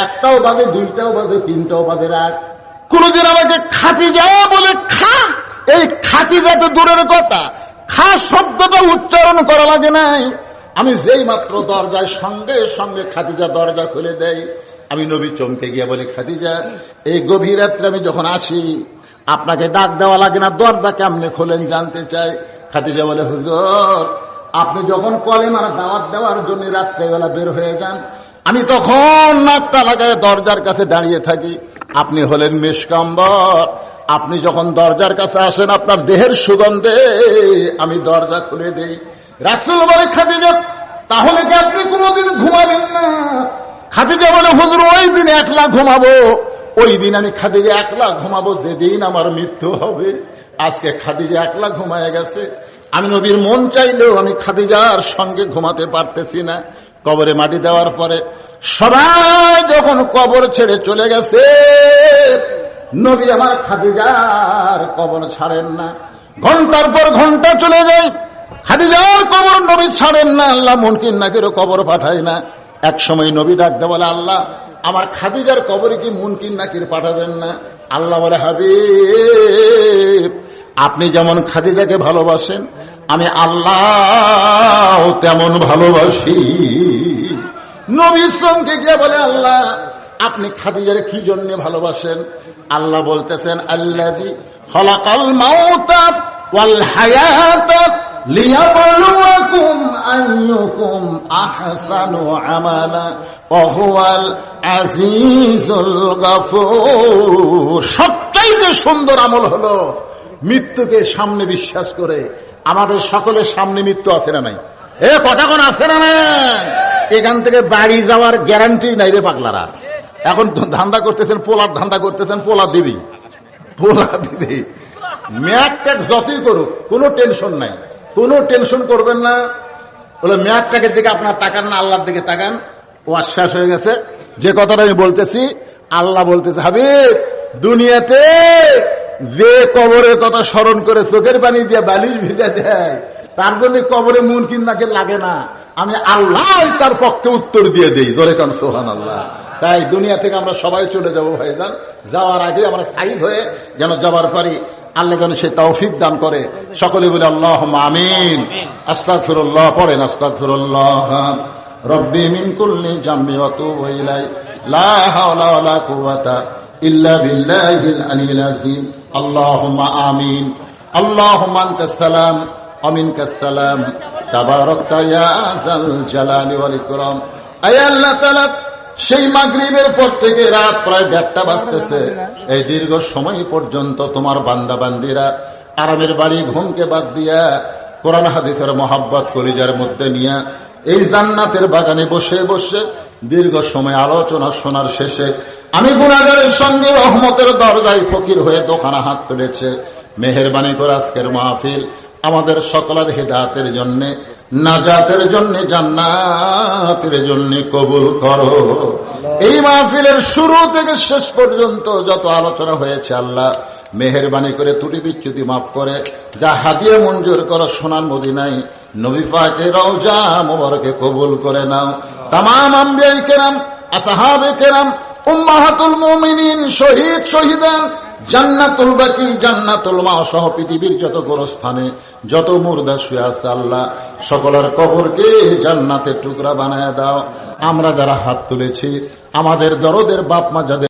S1: 1টাও বাজে, 2টাও বাজে, 3টাও বাজে রাত, কোনদিন আমাকে খাদিজা বলে খা, এই খাদিজা তো দূরের কথা, খা শব্দটা উচ্চারণ করা লাগে নাই। আমি যেই মাত্র দরজায় সঙ্গে সঙ্গে খাদিজা দরজা খুলে দেয়, আমি নবী চমকে গিয়া বলি খাদিজা এই গভীর রাত্রে আমি যখন আসি আপনাকে ডাক দেওয়া লাগে না, দরজা কেমনে খোলেন জানতে চাই। খাদিজা বলে, হুজুর আপনি যখন কলেমার দাওয়াত দেওয়ার জন্য রাত্রেবেলা বের হয়ে যান, আমি তখন নাকটা লাগায় দরজার কাছে দাঁড়িয়ে থাকি। আপনি হলেন মেশকাম্বর, আপনি যখন দরজার কাছে আসেন আপনার দেহের সুগন্ধে আমি দরজা খুলে দেই। রাসূল বলে, খাদিজা তাহলে কি আপনি কোনোদিন ঘুমাবেন না? খাদিজা বলে, হুজুর ওই দিন একলা ঘুমাবো, ওই দিন আমি খাদিজা একলা ঘুমাবো যেদিন আমার মৃত্যু হবে। আজকে খাদিজা একলা ঘুমায় গেছে, আমি নবীর মন চাইলেও আমি খাদিজার সঙ্গে ঘুমাতে পারতেছি না। কবরে মাটি দেওয়ার পরে সবাই যখন কবর ছেড়ে চলে গেছে, নবী আমার খাদিজার কবর ছাড়েন না। ঘন্টার পর ঘন্টা চলে যায়, খাদিজার কবর নবী ছাড়েন না। আল্লাহ মুনকির নাকিরও কবর পাঠায় না। এক সময় নবী ডাকতে বলে, আল্লাহ আমার খাদিজার কবরে কি মুনকির নাকির পাঠাবেন না? আল্লাহ বলে, হাবিব আপনি যেমন খাদিজাকে ভালোবাসেন আমি আল্লাহ তেমন ভালোবাসি। নবী চমকে গিয়ে বলে, আল্লাহ আপনি খাদিজার কি জন্য ভালোবাসেন? আল্লাহ বলতেছেন, আল্লাযী খালাকাল মাউতা ওয়াল হায়াতা লিয়াবলুয়াকুম আইয়ুকুম আহসানু আমালা ওয়া হুয়াল আজিজুল গফুর। সবচাইতে সুন্দর আমল হলো মৃত্যুকে সামনে বিশ্বাস করে। আমাদের সকলের সামনে মৃত্যু আছে না নাই? কথা কোন আছে না নাই? এখান থেকে বাড়ি যাওয়ার গ্যারান্টি নাই রে পাগলারা। এখন ধান্দা করতেছেন, পোলার ধান্দা করতেছেন, পোলা দিবি, পোলা দিবি। ম্যাক ট্যাক্স যতই করুক কোনো টেনশন নাই, কোনো টেনশন করবেন না। বলে ম্যাক ট্যাক্সের দিকে আপনার তাকান না, আল্লাহর দিকে তাকান। ও আশ্বাস হয়ে গেছে। যে কথাটা আমি বলতেছি, আল্লাহ বলতেছে, হাবিব দুনিয়াতে যে কবরের কথা স্মরণ করে চোখের পানি দিয়ে বালিশ ভিজা দেয়, তার জন্য কবরে মুনকির নাকির লাগে না, আমি আল্লাহ তার পক্ষে উত্তর দিয়ে দেই। জোরে কান সুবহানাল্লাহ। তাই দুনিয়া থেকে আমরা সবাই চলে যাব ভাইজান, যাওয়ার আগে আমরা সাইড হয়ে যেন যাবার পারি। আল্লাহ যেন সে তৌফিক দান করে। সকলে বলে আল্লাহুম্মা আমিন। আস্তাগফিরুল্লাহ পড়েন, আস্তাগফিরুল্লাহ রব্বি মিন কুল্লি জামবি ওয়া তুবু ইলাই লা হাওলা ওয়ালা কুওয়াতা ইল্লা বিল্লাহিল আলিয়্যিল আযীম। আল্লাহুম্মা আমিন। আল্লাহুম্মা আনতাস সালাম ওয়া মিনকাস সালাম তাবারাকতা ইয়া যাল জালালি ওয়াল ইকরাম। আয় আল্লাহ তাআলা, সেই মাগরিবের পর থেকে রাত প্রায় 1:30 বাজতেছে, এই দীর্ঘ সময় পর্যন্ত তোমার বান্দা বান্দিরা আরামের বাড়ি ঘুমকে বাদ দিয়া কোরআন হাদিসের মহাব্বত কলিজার মধ্যে নিয়ে এই জান্নাতের বাগানে বসে বসে দীর্ঘ সময় আলোচনা শোনার শেষে আমি গুনাহগারের সঙ্গে রহমতের দরজায় ফকির হয়ে দোকানে হাত তুলেছে। মেহেরবানি করে আজকের মাহফিল আমাদের সকলের হিদায়াতের জন্য, নাজাতের জন্য, জান্নাতের জন্য কবুল করো। এই মাহফিলের শুরু থেকে শেষ পর্যন্ত যত আলোচনা হয়েছে আল্লাহ মেহেরবানি করে ত্রুটি বিচ্যুতি মাফ করে যা হাদিয়া মঞ্জুর করো সোনার মদিনায় নবী পাকের রওজা মোবারকে কবুল করে নাও। তামাম আম্বিয়া কেরাম, আসহাবে কেরাম, উম্মাহাতুল মুমিনিন, শহীদ শহীদান, জান্নাতুল বাকি, জান্নাতুল মা সহ পৃথিবীর যত গোরস্থানে যত মুর্দা শুয়ে আছে আল্লাহ সকলের কবরকে জান্নাতের টুকরা বানায় দাও। আমরা যারা হাত তুলেছি আমাদের দরদের বাপ মা যাদের